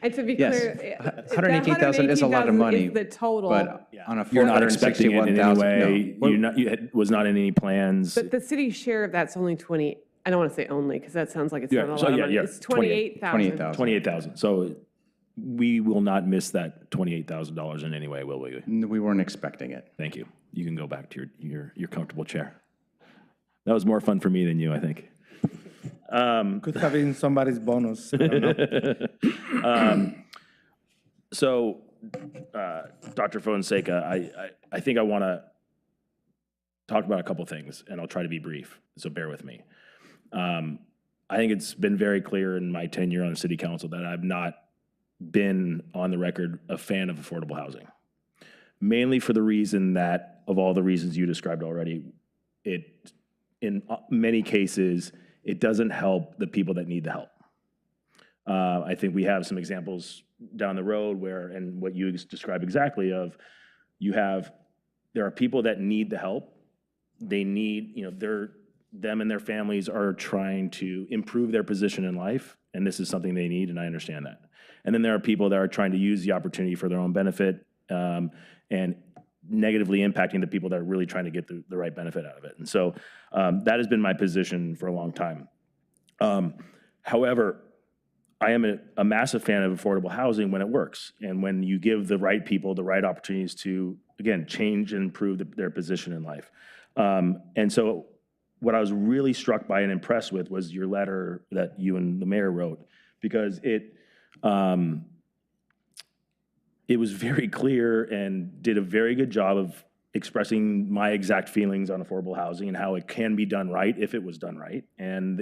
R: And to be
J: yes,
R: clear,
J: 118,000 is a lot of money.
R: Is the total.
J: But on a
G: You're not expecting it in any
J: 461,000,
G: way.
J: no.
G: Was not in any plans.
R: But the city's share of that's only 20, I don't want to say only, because that sounds like it's
G: Yeah,
R: not a
G: so
R: lot of
G: yeah,
R: money.
G: yeah,
R: It's 28,000.
G: 28,000. So we will not miss that $28,000 in any way, will we?
J: We weren't expecting it.
G: Thank you. You can go back to your comfortable chair. That was more fun for me than you, I think.
Q: Could have been somebody's bonus. I don't know.
G: So, Dr. Fonseca, I think I want to talk about a couple things, and I'll try to be brief, so bear with me. I think it's been very clear in my tenure on the city council that I've not been on the record a fan of affordable housing, mainly for the reason that, of all the reasons you described already, it, in many cases, it doesn't help the people that need the help. I think we have some examples down the road where, and what you describe exactly of, there are people that need the help. They need, them and their families are trying to improve their position in life, and this is something they need, and I understand that. And then there are people that are trying to use the opportunity for their own benefit, and negatively impacting the people that are really trying to get the right benefit out of it. And so that has been my position for a long time. However, I am a massive fan of affordable housing when it works, and when you give the right people the right opportunities to, again, change and improve their position in life. And so what I was really struck by and impressed with was your letter that you and the mayor wrote, because it was very clear and did a very good job of expressing my exact feelings on affordable housing and how it can be done right if it was done right. And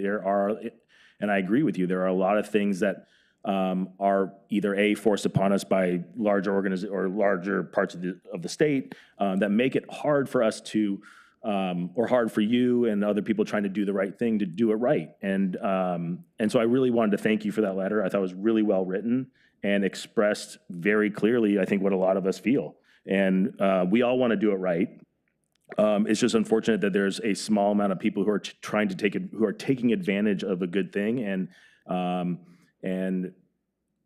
G: and I agree with you, there are a lot of things that are either forced upon us by larger organizations or larger parts of the state that make it hard for us to, or hard for you and other people trying to do the right thing to do it right. And so I really wanted to thank you for that letter. I thought it was really well written and expressed very clearly, I think, what a lot of us feel. And we all want to do it right. It's just unfortunate that there's a small amount of people who are trying to who are taking advantage of a good thing. And when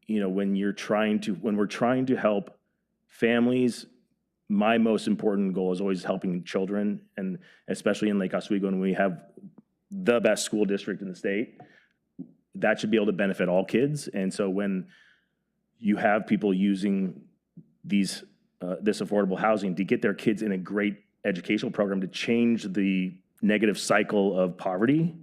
G: we're trying to help families, my most important goal is always helping children, and especially in Lake Oswego, when we have the best school district in the state, that should be able to benefit all kids. And so when you have people using this affordable housing to get their kids in a great educational program to change the negative cycle of poverty,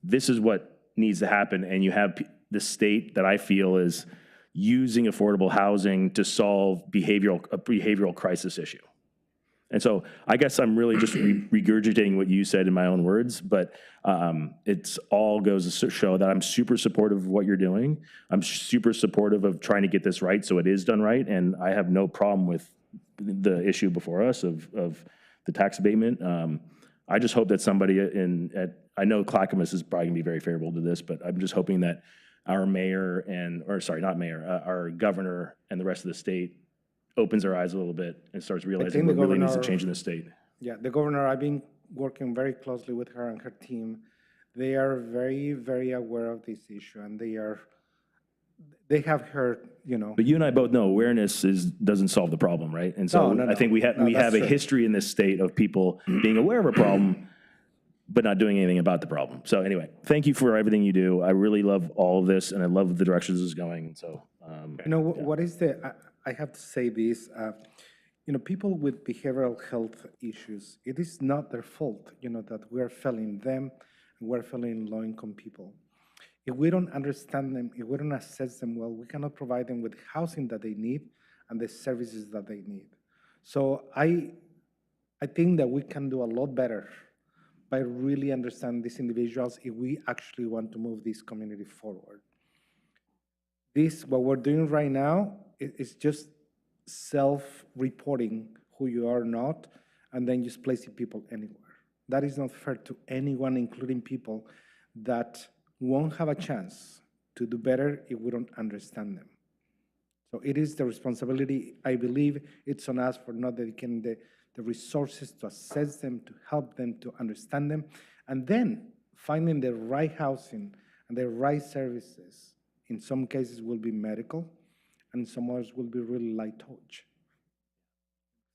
G: this is what needs to happen. And you have the state that I feel is using affordable housing to solve a behavioral crisis issue. And so I guess I'm really just regurgitating what you said in my own words, but it's all goes to show that I'm super supportive of what you're doing. I'm super supportive of trying to get this right so it is done right, and I have no problem with the issue before us of the tax abatement. I just hope that somebody I know Clackamas is probably gonna be very favorable to this, but I'm just hoping that our mayor our governor and the rest of the state opens their eyes a little bit and starts realizing what really needs to change in the state.
Q: Yeah, the governor, I've been working very closely with her and her team. They are very, very aware of this issue, and they have heard,
G: But you and I both know awareness doesn't solve the problem, right? And so I think we have a history in this state of people being aware of a problem, but not doing anything about the problem. So anyway, thank you for everything you do. I really love all of this, and I love the direction this is going. And so,
Q: what is I have to say this, people with behavioral health issues, it is not their fault, that we're failing them, and we're failing low-income people. If we don't understand them, if we don't assess them well, we cannot provide them with housing that they need and the services that they need. So I think that we can do a lot better by really understanding these individuals if we actually want to move this community forward. What we're doing right now is just self-reporting who you are not, and then just placing people anywhere. That is not fair to anyone, including people that won't have a chance to do better if we don't understand them. So it is the responsibility, I believe it's on us for not dedicating the resources to assess them, to help them, to understand them, and then finding the right housing and the right services In some cases will be medical, and some others will be really light touch.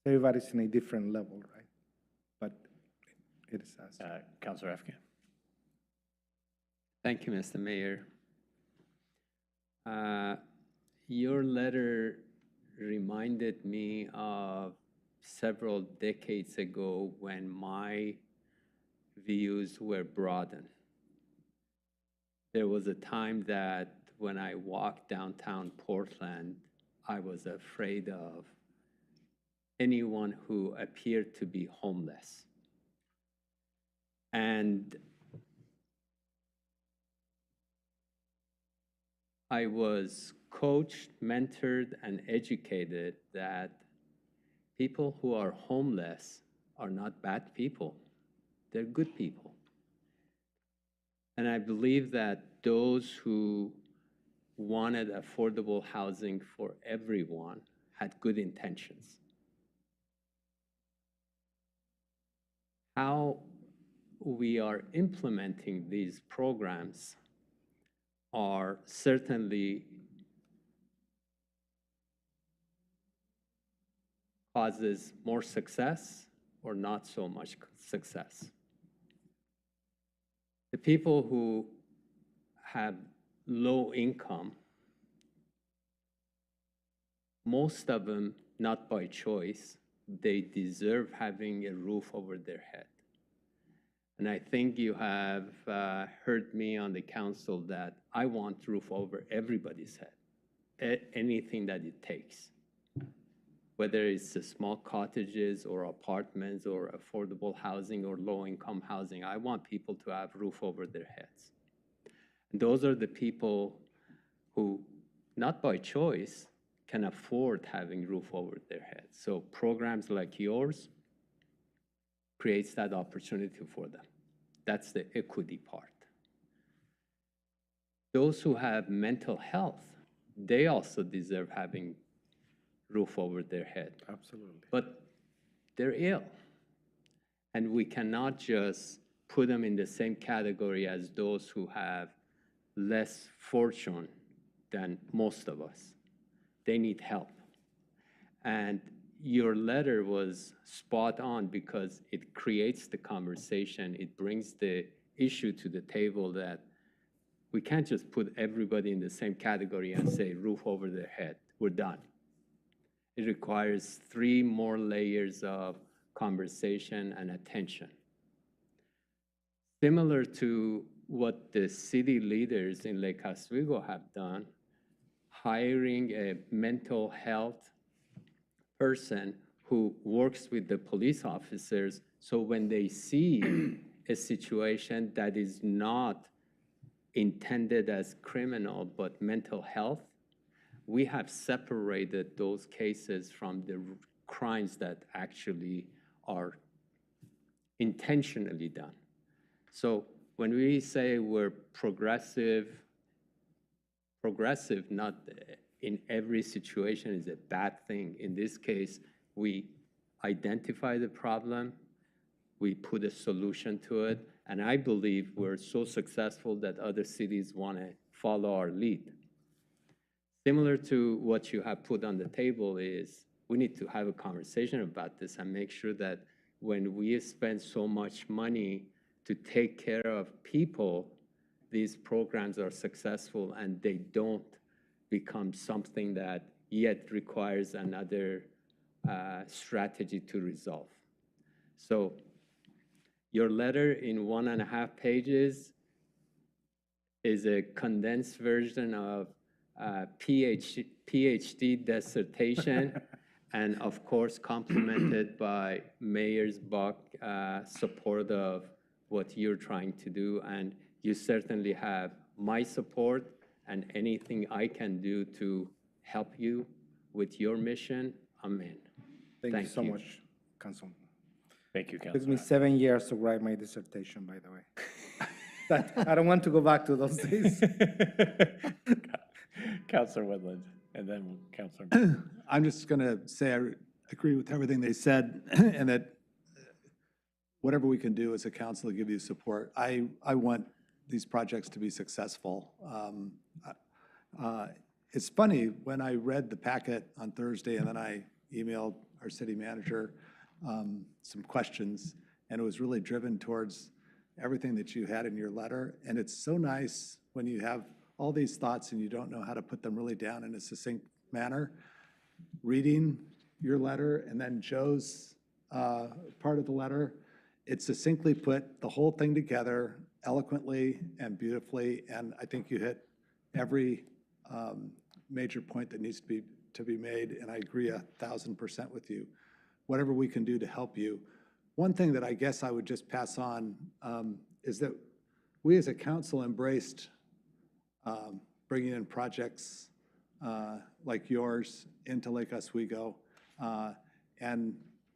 Q: Everybody's in a different level, right? But it is us.
A: Councilor Afghan.
L: Thank you, Mr. Mayor. Your letter reminded me of several decades ago when my views were broadened. There was a time that when I walked downtown Portland, I was afraid of anyone who appeared to be homeless. And I was coached, mentored, and educated that people who are homeless are not bad people. They're good people. And I believe that those who wanted affordable housing for everyone had good intentions. How we are implementing these programs are certainly causes more success or not so much success. The people who have low income, most of them not by choice, they deserve having a roof over their head. And I think you have heard me on the council that I want roof over everybody's head, anything that it takes. Whether it's the small cottages or apartments or affordable housing or low-income housing, I want people to have roof over their heads. And those are the people who, not by choice, can afford having roof over their heads. So programs like yours creates that opportunity for them. That's the equity part. Those who have mental health, they also deserve having roof over their head.
Q: Absolutely.
L: But they're ill. And we cannot just put them in the same category as those who have less fortune than most of us. They need help. And your letter was spot on because it creates the conversation. It brings the issue to the table that we can't just put everybody in the same category and say roof over their head. We're done. It requires 3 more layers of conversation and attention. Similar to what the city leaders in Lake Oswego have done, hiring a mental health person who works with the police officers, so when they see a situation that is not intended as criminal but mental health, we have separated those cases from the crimes that actually are intentionally done. So when we say we're progressive not in every situation is a bad thing. In this case, we identify the problem, we put a solution to it, and I believe we're so successful that other cities want to follow our lead. Similar to what you have put on the table is we need to have a conversation about this and make sure that when we spend so much money to take care of people, these programs are successful and they don't become something that yet requires another strategy to resolve. So your letter in 1.5 pages is a condensed version of PhD dissertation, and of course complemented by Mayor Buck's support of what you're trying to do. And you certainly have my support, and anything I can do to help you with your mission, I'm in.
Q: Thank you so much, Councilman.
A: Thank you,
Q: It took
A: Councilor.
Q: me 7 years to write my dissertation, by the way. I don't want to go back to those days.
A: Councilor Woodland, and then Councilor.
F: I'm just going to say I agree with everything they said, and that whatever we can do as a council to give you support. I want these projects to be successful. It's funny, when I read the packet on Thursday and then I emailed our city manager some questions, and it was really driven towards everything that you had in your letter. And it's so nice when you have all these thoughts and you don't know how to put them really down in a succinct manner. Reading your letter and then Joe's part of the letter, it succinctly put the whole thing together eloquently and beautifully, and I think you hit every major point that needs to be made, and I agree 1,000% with you. Whatever we can do to help you. One thing that I guess I would just pass on is that we as a council embraced bringing in projects like yours into Lake Oswego, and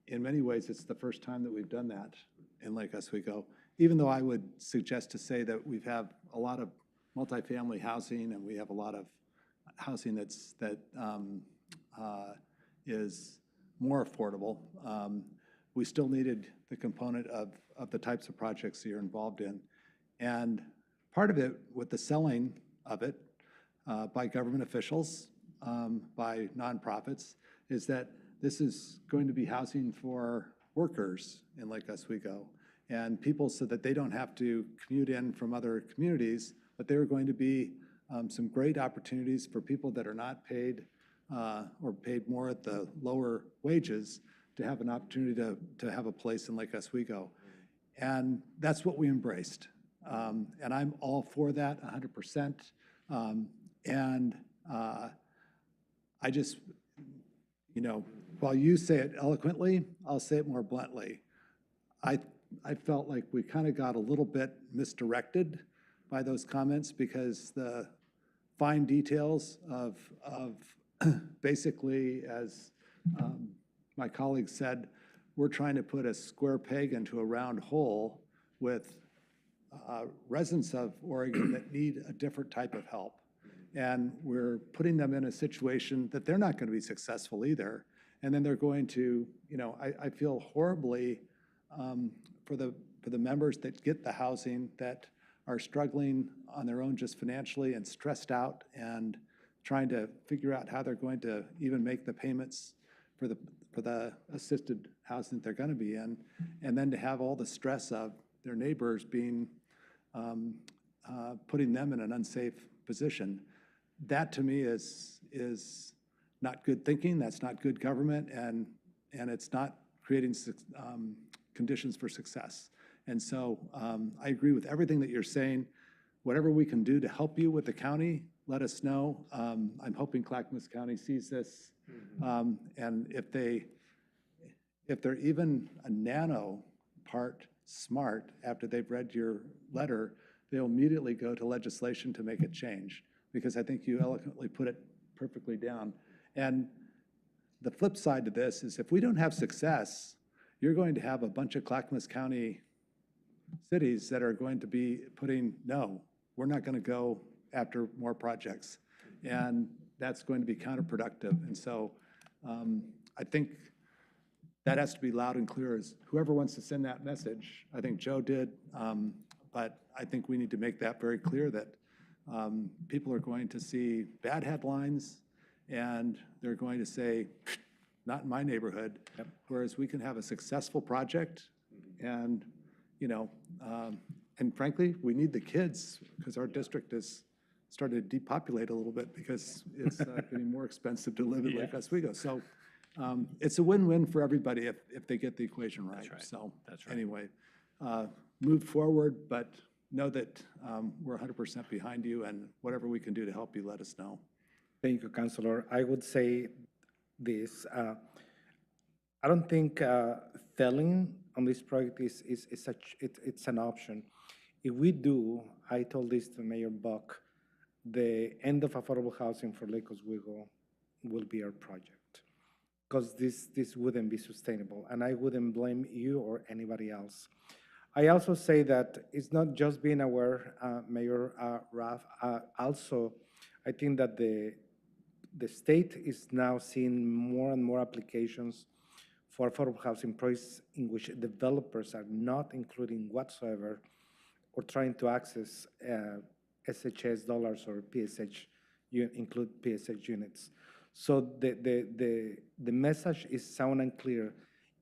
F: in many ways, it's the first time that we've done that in Lake Oswego, even though I would suggest to say that we have a lot of multifamily housing and we have a lot of housing that is more affordable. We still needed the component of the types of projects that you're involved in. And part of it with the selling of it by government officials, by nonprofits, is that this is going to be housing for workers in Lake Oswego and people so that they don't have to commute in from other communities, but there are going to be some great opportunities for people that are not paid or paid more at the lower wages to have an opportunity to have a place in Lake Oswego. And that's what we embraced. And I'm all for that 100%. I just, you know, while you say it eloquently, I'll say it more bluntly. I felt like we kind of got a little bit misdirected by those comments because the fine details of basically, as my colleague said, we're trying to put a square peg into a round hole with residents of Oregon that need a different type of help. And we're putting them in a situation that they're not going to be successful either. And then they're going to, you know, I feel horribly for the members that get the housing that are struggling on their own just financially and stressed out and trying to figure out how they're going to even make the payments for the assisted housing that they're going to be in, and then to have all the stress of their neighbors being putting them in an unsafe position. That to me is not good thinking. That's not good government, and it's not creating conditions for success. And so I agree with everything that you're saying. Whatever we can do to help you with the county, let us know. I'm hoping Clackamas County sees this, and if they're even a nano part smart after they've read your letter, they'll immediately go to legislation to make a change, because I think you eloquently put it perfectly down. And the flip side to this is if we don't have success, you're going to have a bunch of Clackamas County cities that are going to be putting, no, we're not going to go after more projects. And that's going to be counterproductive. And so I think that has to be loud and clear as whoever wants to send that message. I think Joe did, but I think we need to make that very clear that people are going to see bad headlines and they're going to say, not in my neighborhood, whereas we can have a successful project and, you know, and frankly, we need the kids because our district is starting to depopulate a little bit because it's getting more expensive to live in Lake Oswego. So it's a win-win for everybody if they get the equation right.
A: That's right.
F: So
A: That's right.
F: anyway, move forward, but know that we're 100% behind you, and whatever we can do to help you, let us know.
Q: Thank you, Councilor. I would say this. I don't think failing on this project is such, it's an option. If we do, I told this to Mayor Buck, the end of affordable housing for Lake Oswego will be our project, because this wouldn't be sustainable, and I wouldn't blame you or anybody else. I also say that it's not just being aware, Mayor Raff, also I think that the state is now seeing more and more applications for affordable housing projects in which developers are not including whatsoever or trying to access SHS dollars or PSH you include PSH units. So the message is sound and clear.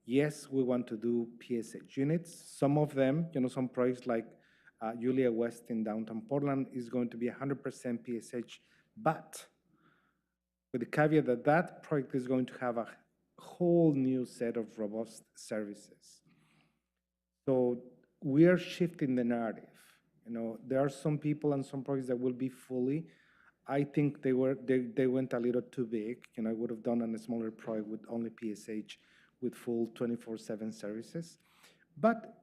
Q: Yes, we want to do PSH units. Some of them, some projects like Julia West in downtown Portland is going to be 100% PSH, but with the caveat that that project is going to have a whole new set of robust services. So we are shifting the narrative. There are some people and some projects that will be fully. I think they went a little too big. I would have done a smaller project with only PSH with full 24/7 services. But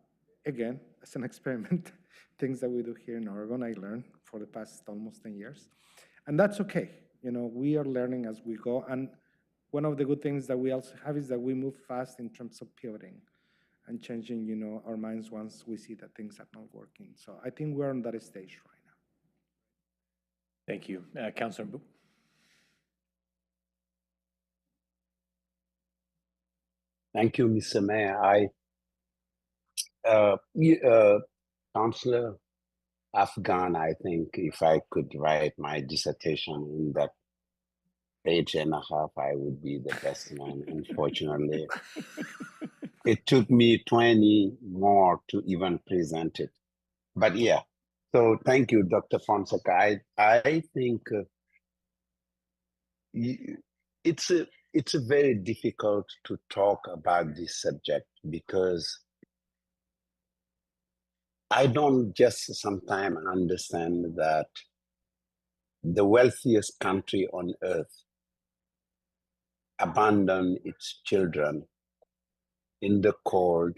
Q: again, as an experiment, things that we do here in Oregon, I learned for the past almost 10 years. And that's okay. We are learning as we go. And one of the good things that we also have is that we move fast in terms of pivoting and changing, our minds once we see that things are not working. So I think we're on that stage right now.
A: Thank you. Councilor Boop.
P: Thank you, Mr. Mayor. Councillor Afghan, I think if I could write my dissertation in that page and a half, I would be the best man. Unfortunately, it took me 20 more to even present it. But yeah, so thank you, Dr. Fonseca. I think it's very difficult to talk about this subject because I don't just sometimes understand that the wealthiest country on earth abandon its children in the cold,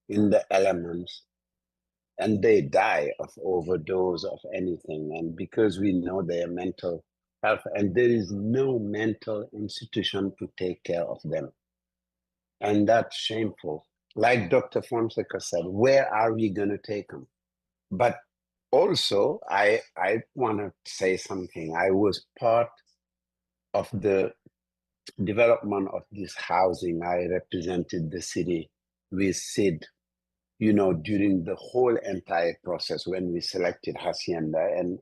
P: in the elements, and they die of overdose of anything. And because we know their mental health, and there is no mental institution to take care of them. And that's shameful. Like Dr. Fonseca said, where are we going to take them? But also, I want to say something. I was part of the development of this housing. I represented the city with Sid, during the whole entire process when we selected Hacienda. And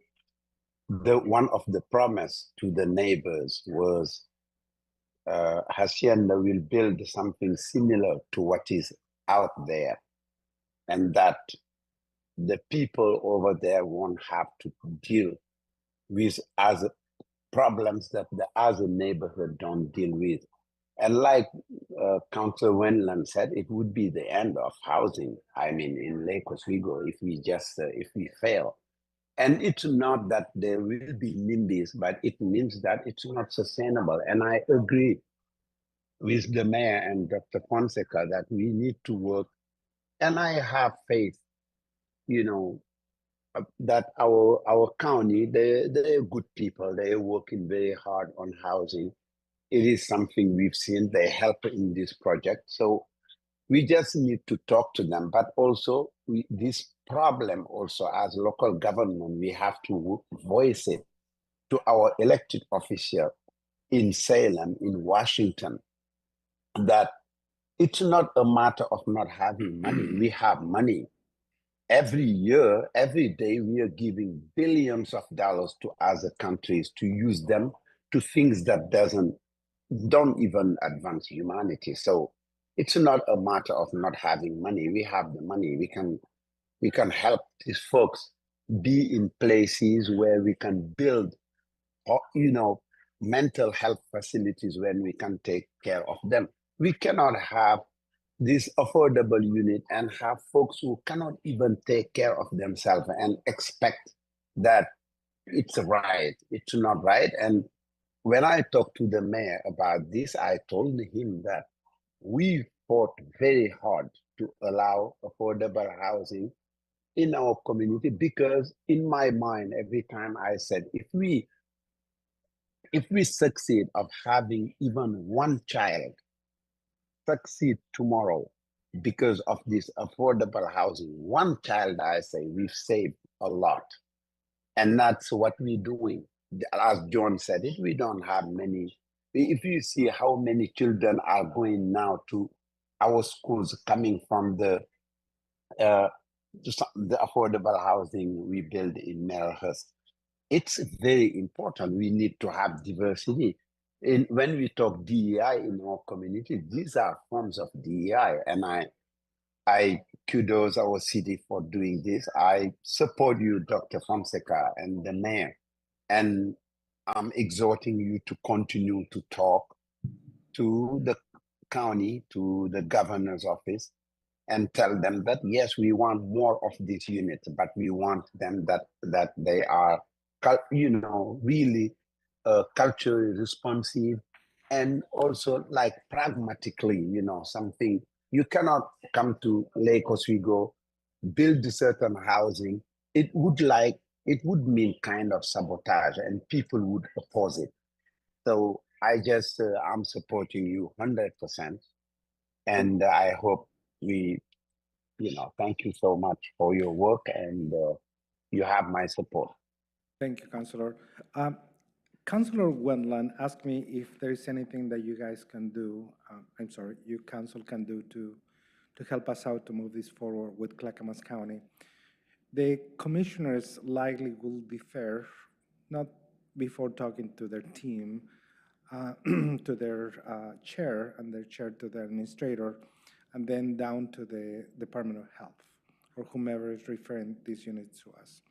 P: one of the promise to the neighbors was Hacienda will build something similar to what is out there, and that the people over there won't have to deal with as problems that the other neighborhood don't deal with. And like Councilor Wendland said, it would be the end of housing. I mean, in Lake Oswego, if we fail. And it's not that there will be NIMBYs, but it means that it's not sustainable. And I agree with the mayor and Dr. Fonseca that we need to work. And I have faith, that our county, they're good people. They're working very hard on housing. It is something we've seen. They help in this project. So we just need to talk to them. But also, this problem also as local government, we have to voice it to our elected official in Salem, in Washington, that it's not a matter of not having money. We have money. Every year, every day, we are giving billions of dollars to other countries to use them to things that don't even advance humanity. So it's not a matter of not having money. We have the money. We can help these folks be in places where we can build, mental health facilities when we can take care of them. We cannot have this affordable unit and have folks who cannot even take care of themselves and expect that it's right. It's not right. And when I talked to the mayor about this, I told him that we fought very hard to allow affordable housing in our community, because in my mind, every time I said, if we succeed of having even one child succeed tomorrow because of this affordable housing, one child, I say, we've saved a lot. And that's what we're doing. As John said it, we don't have many. If you see how many children are going now to our schools coming from the affordable housing we build in Melhurst, it's very important. We need to have diversity. And when we talk DEI in our community, these are forms of DEI. And I kudos our city for doing this. I support you, Dr. Fonseca, and the mayor. And I'm exhorting you to continue to talk to the county, to the governor's office, and tell them that, yes, we want more of these units, but we want them that they are, really culturally responsive, and also like pragmatically, something. You cannot come to Lake Oswego, build certain housing. It would mean kind of sabotage, and people would oppose it. So I'm supporting you 100%, and I hope thank you so much for your work, and you have my support.
Q: Thank you, Councilor. Councilor Wendland asked me if there is anything that you guys can do, you council can do to help us out to move this forward with Clackamas County. The commissioners likely will defer, not before talking to their team, to their chair, and their chair to the administrator, and then down to the Department of Health, or whomever is referring these units to us.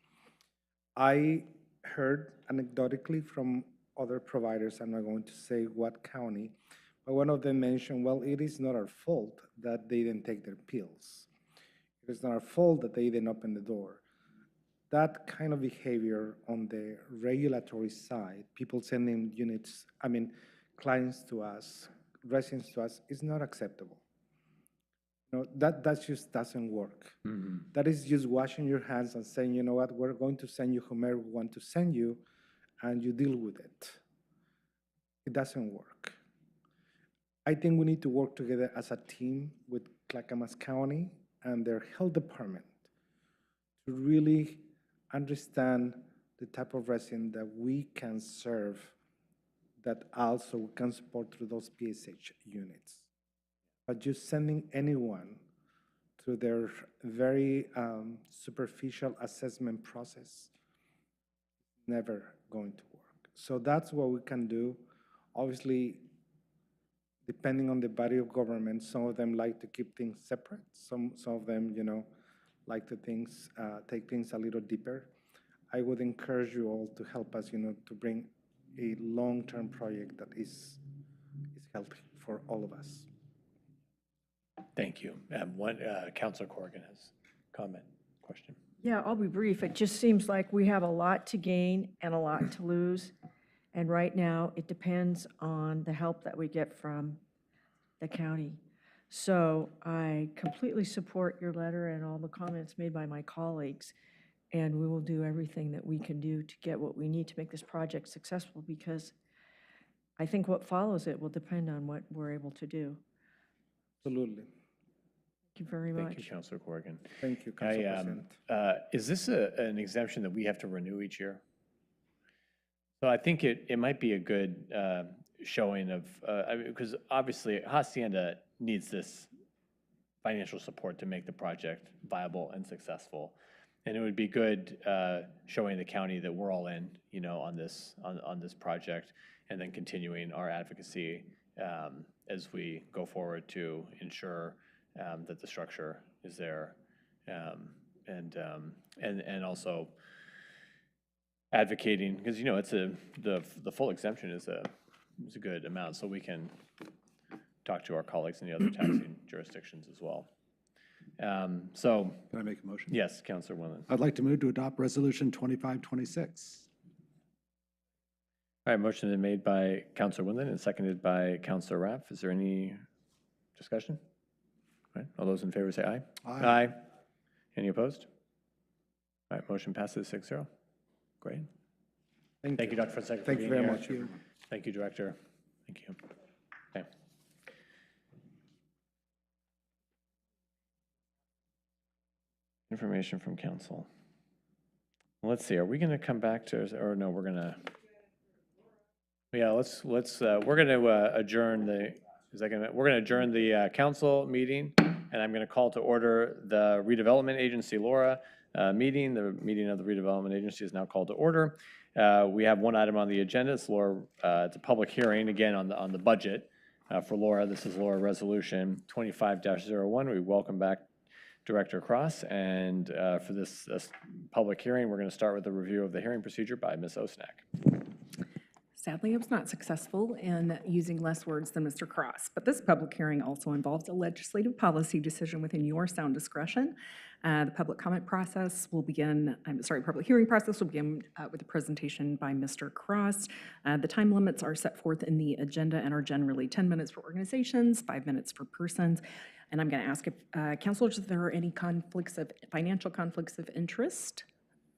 Q: I heard anecdotally from other providers, I'm not going to say what county, but one of them mentioned, well, it is not our fault that they didn't take their pills. It is not our fault that they didn't open the door. That kind of behavior on the regulatory side, people sending clients to us, residents to us, is not acceptable. That just doesn't work. Mm-hmm. That is just washing your hands and saying, you know what, we're going to send you whomever we want to send you, and you deal with it. It doesn't work. I think we need to work together as a team with Clackamas County and their health department to really understand the type of resident that we can serve, that also we can support through those PSH units. But just sending anyone through their very superficial assessment process is never going to work. So that's what we can do. Obviously, depending on the body of government, some of them like to keep things separate. Some of them, like to take things a little deeper. I would encourage you all to help us, to bring a long-term project that is healthy for all of us.
A: Thank you. Councilor Corrigan has a comment, question.
K: Yeah, I'll be brief. It just seems like we have a lot to gain and a lot to lose. And right now, it depends on the help that we get from the county. So I completely support your letter and all the comments made by my colleagues. And we will do everything that we can do to get what we need to make this project successful, because I think what follows it will depend on what we're able to do.
Q: Absolutely.
K: Thank you very much.
A: Thank you, Councilor Corrigan.
Q: Thank you, Council President.
A: Is this an exemption that we have to renew each year? So I think it might be a good showing of, because obviously Hacienda needs this financial support to make the project viable and successful. And it would be good showing the county that we're all in, on this project, and then continuing our advocacy as we go forward to ensure that the structure is there, and also advocating, because it's the full exemption is a good amount, so we can talk to our colleagues in the other taxing jurisdictions as well. Can
F: I make a motion?
A: Yes, Councilor Wendland.
F: I'd like to move to adopt Resolution 2526.
A: All right, motion is made by Councilor Wendland and seconded by Councilor Raff. Is there any discussion? All right, all those in favor say aye.
F: Aye.
A: Aye. Any opposed? All right, motion passes 6-0. Great. Thank you, Dr. Fonseca.
Q: Thank you very much.
A: Thank you, Director. Thank you. Okay. Information from council. Let's see, are we going to come back to, or no, we're going to, we're going to adjourn the council meeting, and I'm going to call to order the redevelopment agency, LORA, meeting. The meeting of the redevelopment agency is now called to order. We have one item on the agenda. It's LORA, it's a public hearing, again, on the budget for LORA. This is LORA Resolution 25-01. We welcome back Director Cross. And for this public hearing, we're going to start with a review of the hearing procedure by Ms. Osnack.
I: Sadly, I was not successful in using less words than Mr. Cross, but this public hearing also involves a legislative policy decision within your sound discretion. The public comment process will begin, public hearing process will begin with a presentation by Mr. Cross. The time limits are set forth in the agenda and are generally 10 minutes for organizations, 5 minutes for persons. And I'm going to ask if councilors if there are any financial conflicts of interest.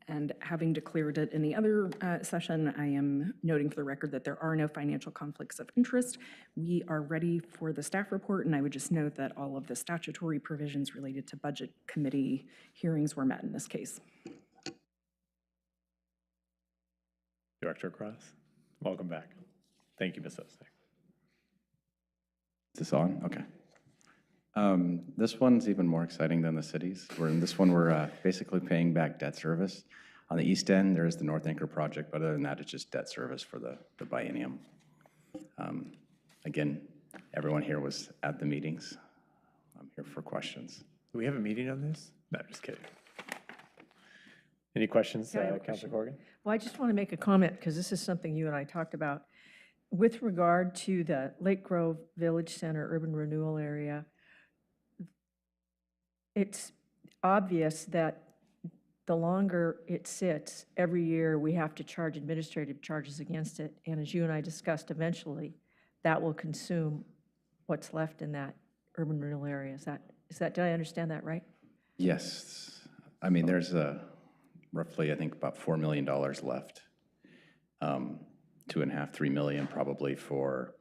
I: And having declared it in the other session, I am noting for the record that there are no financial conflicts of interest. We are ready for the staff report, and I would just note that all of the statutory provisions related to budget committee hearings were met in this case.
A: Director Cross, welcome back. Thank you, Ms. Osnack.
J: Is this on? Okay. This one's even more exciting than the cities. In this one, we're basically paying back debt service. On the east end, there's the North Anchor project, but other than that, it's just debt service for the Biennium. Again, everyone here was at the meetings. I'm here for questions.
A: Do we have a meeting on this? No, I'm just kidding. Any questions, Councilor Corrigan?
K: Well, I just want to make a comment because this is something you and I talked about. With regard to the Lake Grove Village Center urban renewal area, it's obvious that the longer it sits, every year we have to charge administrative charges against it. And as you and I discussed, eventually that will consume what's left in that urban renewal area. Is that, did I understand that right?
J: Yes. I mean, there's roughly, I think, about $4 million left. 2.5, 3 million probably for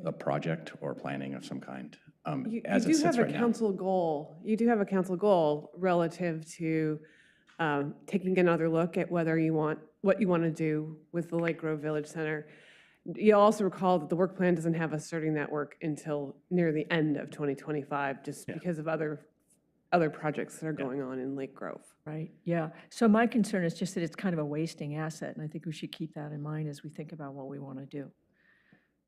J: a project or planning of some kind.
R: You
J: as it
R: do
J: sits
R: have a
J: right now.
R: council goal. You do have a council goal relative to taking another look at whether you want, what you want to do with the Lake Grove Village Center. You also recall that the work plan doesn't have us starting that work until near the end of 2025, just because of other projects that are going on in Lake Grove.
K: Right, yeah. So my concern is just that it's kind of a wasting asset, and I think we should keep that in mind as we think about what we want to do.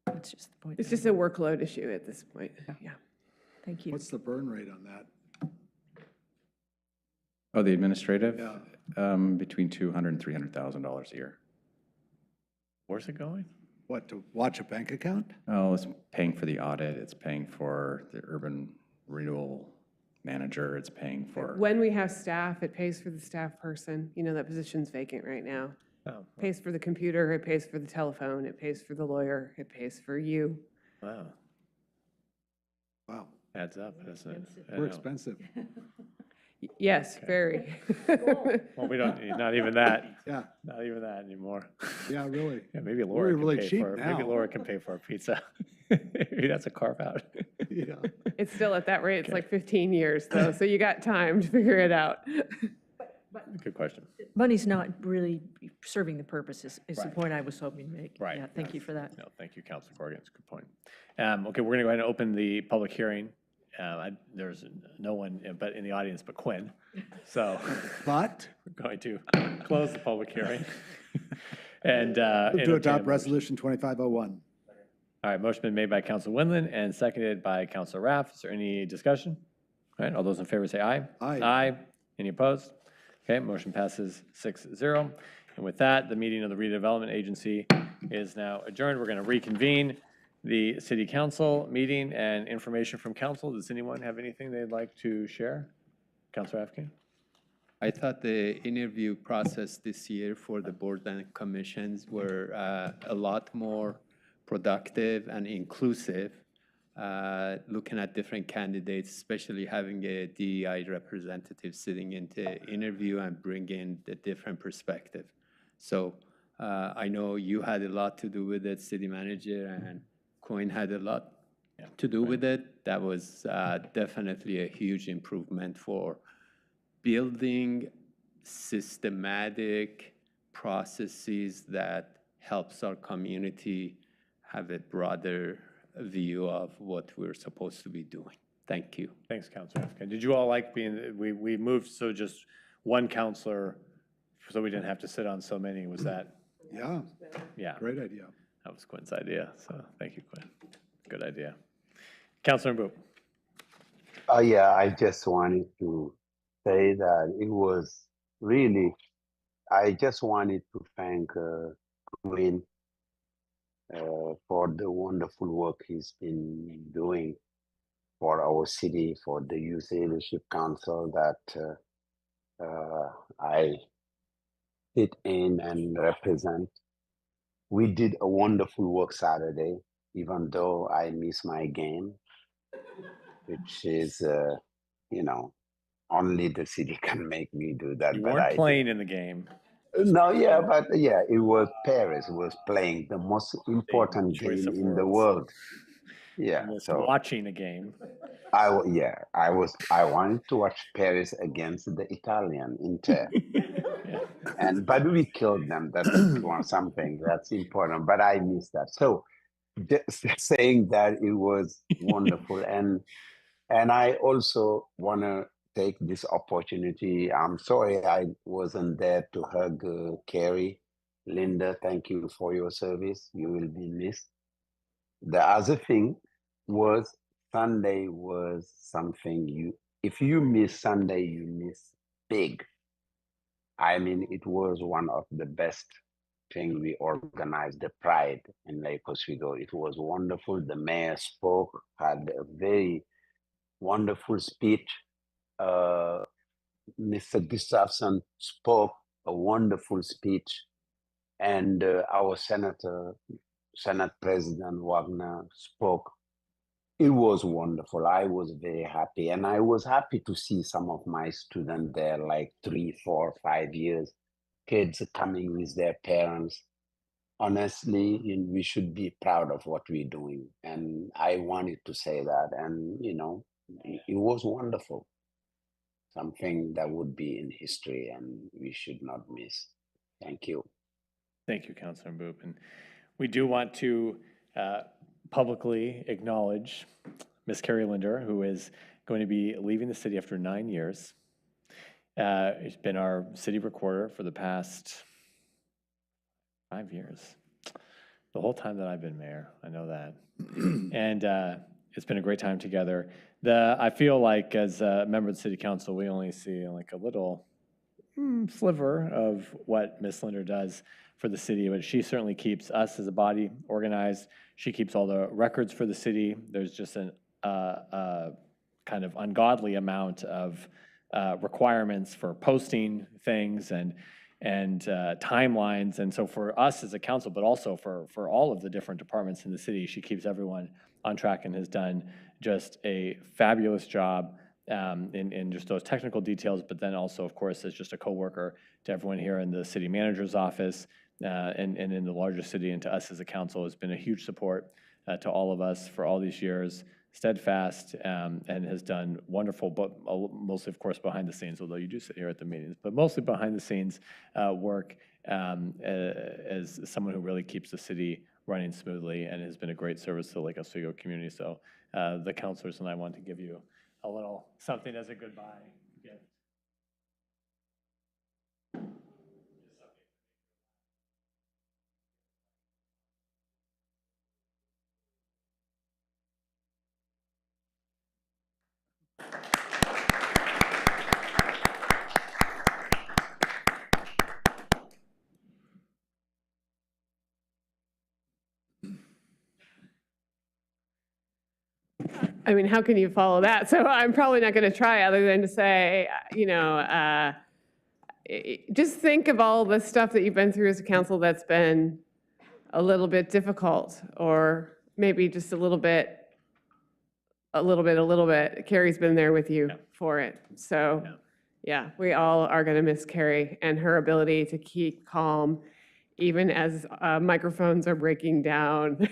K: That's just the point.
R: It's just a workload issue at this point, yeah.
K: Thank you.
F: What's the burn rate on that?
J: Oh, the administrative?
F: Yeah.
J: Between $200,000 and $300,000 a year.
A: Where's it going?
F: What, to watch a bank account?
J: Oh, it's paying for the audit, it's paying for the urban renewal manager, it's paying for.
R: When we have staff, it pays for the staff person. You know, that position's vacant right now.
A: Oh,
R: Pays for the computer, it pays for the telephone, it pays for the lawyer, it pays for you.
A: wow.
F: Wow,
A: Adds up, doesn't it? I
F: we're
A: know.
F: expensive.
R: Yes, very.
A: Well, we don't, not even that.
F: Yeah,
A: Not even that anymore.
F: yeah, really.
A: Yeah, maybe
F: We're
A: Laura can
F: really
A: pay
F: cheap
A: for, maybe
F: now.
A: Laura can pay for our pizza. Maybe that's a carve out.
F: Yeah.
R: It's still at that rate, it's like 15 years though, so you got time to figure it out.
A: Good question.
K: Money's not really serving the purpose is the
A: Right.
K: point I was hoping to make.
A: Right.
K: Yeah, thank you for that.
A: No, thank you, Councilor Corrigan. It's a good point. Okay, we're going to go ahead and open the public hearing. There's no one but in the audience but Quinn. So
F: But
A: we're going to close the public hearing. And
F: to
A: entertain a
F: adopt
A: motion.
F: Resolution 2501.
A: All right, motion been made by Councilor Windland and seconded by Councilor Raff. Is there any discussion? All right, all those in favor say aye.
F: Aye.
A: Aye. Any opposed? Okay, motion passes 6-0. And with that, the meeting of the Redevelopment Agency is now adjourned. We're going to reconvene the City Council meeting and information from council. Does anyone have anything they'd like to share? Councilor Afkin?
L: I thought the interview process this year for the board and commissions were a lot more productive and inclusive, looking at different candidates, especially having a DEI representative sitting in the interview and bringing the different perspective. So I know you had a lot to do with it, city manager, and Coyne had a lot to do with it. That was definitely a huge improvement for building systematic processes that helps our community have a broader view of what we're supposed to be doing. Thank you.
A: Thanks, Councilor Afkin. Did you all like being, we moved so just one counselor, so we didn't have to sit on so many, was that?
F: Yeah,
A: Yeah,
F: great idea.
A: that was Quinn's idea, so thank you, Quinn. Good idea. Councilor Boop.
P: Yeah, I just wanted to say that it was really, I just wanted to thank Quinn for the wonderful work he's been doing for our city, for the Youth Leadership Council that I sit in and represent. We did a wonderful work Saturday, even though I missed my game, which is, you know, only the city can make me do that,
A: You
P: but
A: weren't
P: I
A: playing
P: did.
A: in the game.
P: No, yeah, but yeah, it was Paris was playing the most important
A: Choice
P: game
A: of
P: in the
A: words.
P: world. Yeah,
A: Almost
P: so
A: watching a game.
P: I wanted to watch Paris against the Italian Inter. But we killed them. That's something that's important. But I missed that. So just saying that it was wonderful, and I also want to take this opportunity. I'm sorry I wasn't there to hug Carrie. Linda, thank you for your service. You will be missed. The other thing was Sunday was something if you miss Sunday, you miss big. I mean, it was one of the best thing we organized, the Pride in Lake Oswego. It was wonderful. The mayor spoke, had a very wonderful speech. Mr. Gustafson spoke a wonderful speech, and our Senate President Wagner spoke. It was wonderful. I was very happy, and I was happy to see some of my students there, like 3, 4, 5 years, kids coming with their parents. Honestly, we should be proud of what we're doing, and I wanted to say that, and it was wonderful. Something that would be in history, and we should not miss. Thank you.
A: Thank you, Councilor Boop. And we do want to publicly acknowledge Ms. Carrie Linder, who is going to be leaving the city after 9 years. She's been our city recorder for the past 5 years. The whole time that I've been mayor, I know that. And it's been a great time together. I feel like as a member of the city council, we only see like a little sliver of what Ms. Linder does for the city, but she certainly keeps us as a body organized. She keeps all the records for the city. There's just a kind of ungodly amount of requirements for posting things and timelines. And so for us as a council, but also for all of the different departments in the city, she keeps everyone on track and has done just a fabulous job in just those technical details, but then also, of course, as just a coworker to everyone here in the city manager's office and in the larger city, and to us as a council, has been a huge support to all of us for all these years, steadfast, and has done wonderful, but mostly, of course, behind the scenes, although you do sit here at the meetings, but mostly behind the scenes work as someone who really keeps the city running smoothly and has been a great service to the Lake Oswego community. So the councilors and I want to give you a little something as a goodbye gift.
R: I mean, how can you follow that? So I'm probably not going to try other than to say, just think of all the stuff that you've been through as a council that's been a little bit difficult, or maybe just a little bit. Carrie's been there with you for it. So yeah, we all are going to miss Carrie and her ability to keep calm, even as microphones are breaking down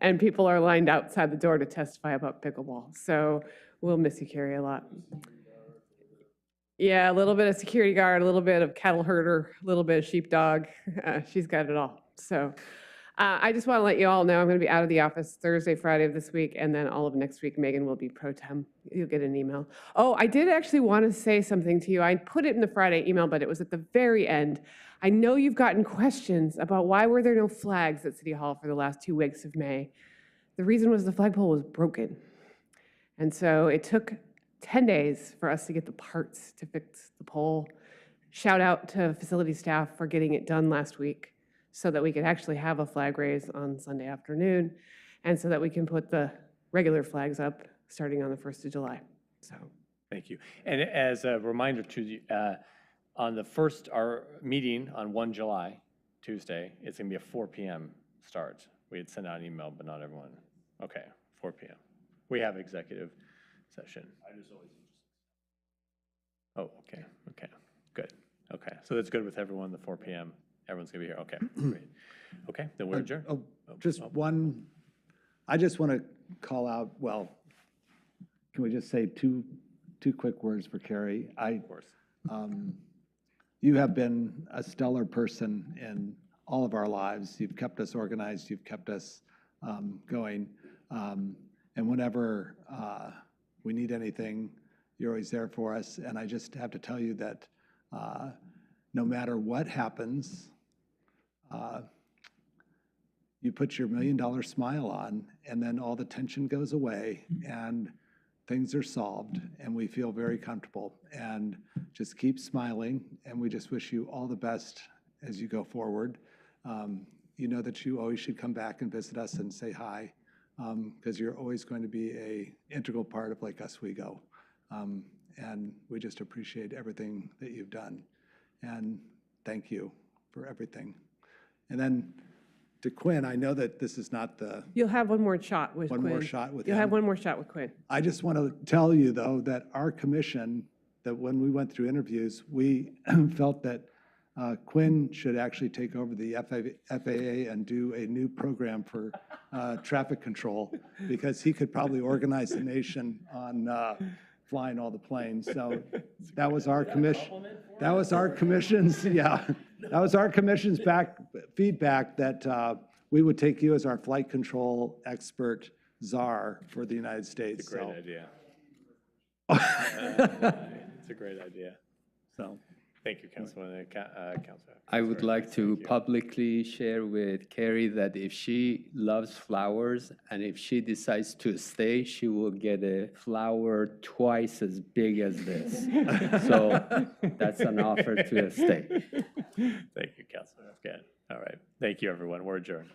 R: and people are lined outside the door to testify about pickleball. So we'll miss you, Carrie, a lot. Yeah, a little bit of security guard, a little bit of cattle herder, a little bit of sheepdog. She's got it all. So I just want to let you all know I'm going to be out of the office Thursday, Friday of this week, and then all of next week, Megan will be pro tem. You'll get an email. Oh, I did actually want to say something to you. I put it in the Friday email, but it was at the very end. I know you've gotten questions about why were there no flags at City Hall for the last 2 weeks of May. The reason was the flagpole was broken. And so it took 10 days for us to get the parts to fix the pole. Shout out to facility staff for getting it done last week so that we could actually have a flag raise on Sunday afternoon and so that we can put the regular flags up starting on the 1st of July. So.
A: Thank you. And as a reminder to you, on the first, our meeting on 1 July, Tuesday, it's going to be a 4 p.m. start. We had sent out an email, but not everyone. Okay, 4 p.m. We have executive session. Oh, okay, okay, good. Okay, so that's good with everyone, the 4 p.m. Everyone's going to be here. Okay, great. Okay, then we're adjourned.
F: Just one, I just want to call out, well, can we just say two quick words for Carrie?
A: Of course.
F: You have been a stellar person in all of our lives. You've kept us organized. You've kept us going. And whenever we need anything, you're always there for us. And I just have to tell you that no matter what happens, you put your $1 million smile on, and then all the tension goes away, and things are solved, and we feel very comfortable. And just keep smiling, and we just wish you all the best as you go forward. You know that you always should come back and visit us and say hi, because you're always going to be an integral part of Lake Oswego. And we just appreciate everything that you've done. And thank you for everything. And then to Quinn, I know that this is not the...
R: You'll have one more shot with Quinn.
F: One more shot with him.
R: You'll have one more shot with Quinn.
F: I just want to tell you, though, that our commission, that when we went through interviews, we felt that Quinn should actually take over the FAA and do a new program for traffic control, because he could probably organize the nation on flying all the planes. So that was our commission. That was our commission's, yeah. That was our commission's feedback that we would take you as our flight control expert czar for the United States.
A: It's a great idea. It's a great idea.
F: So,
A: thank you, Councilman. Councilman.
L: I would like to publicly share with Carrie that if she loves flowers and if she decides to stay, she will get a flower twice as big as this. So that's an offer to stay.
A: Thank you, Councilman. Good. All right. Thank you, everyone. We're adjourned.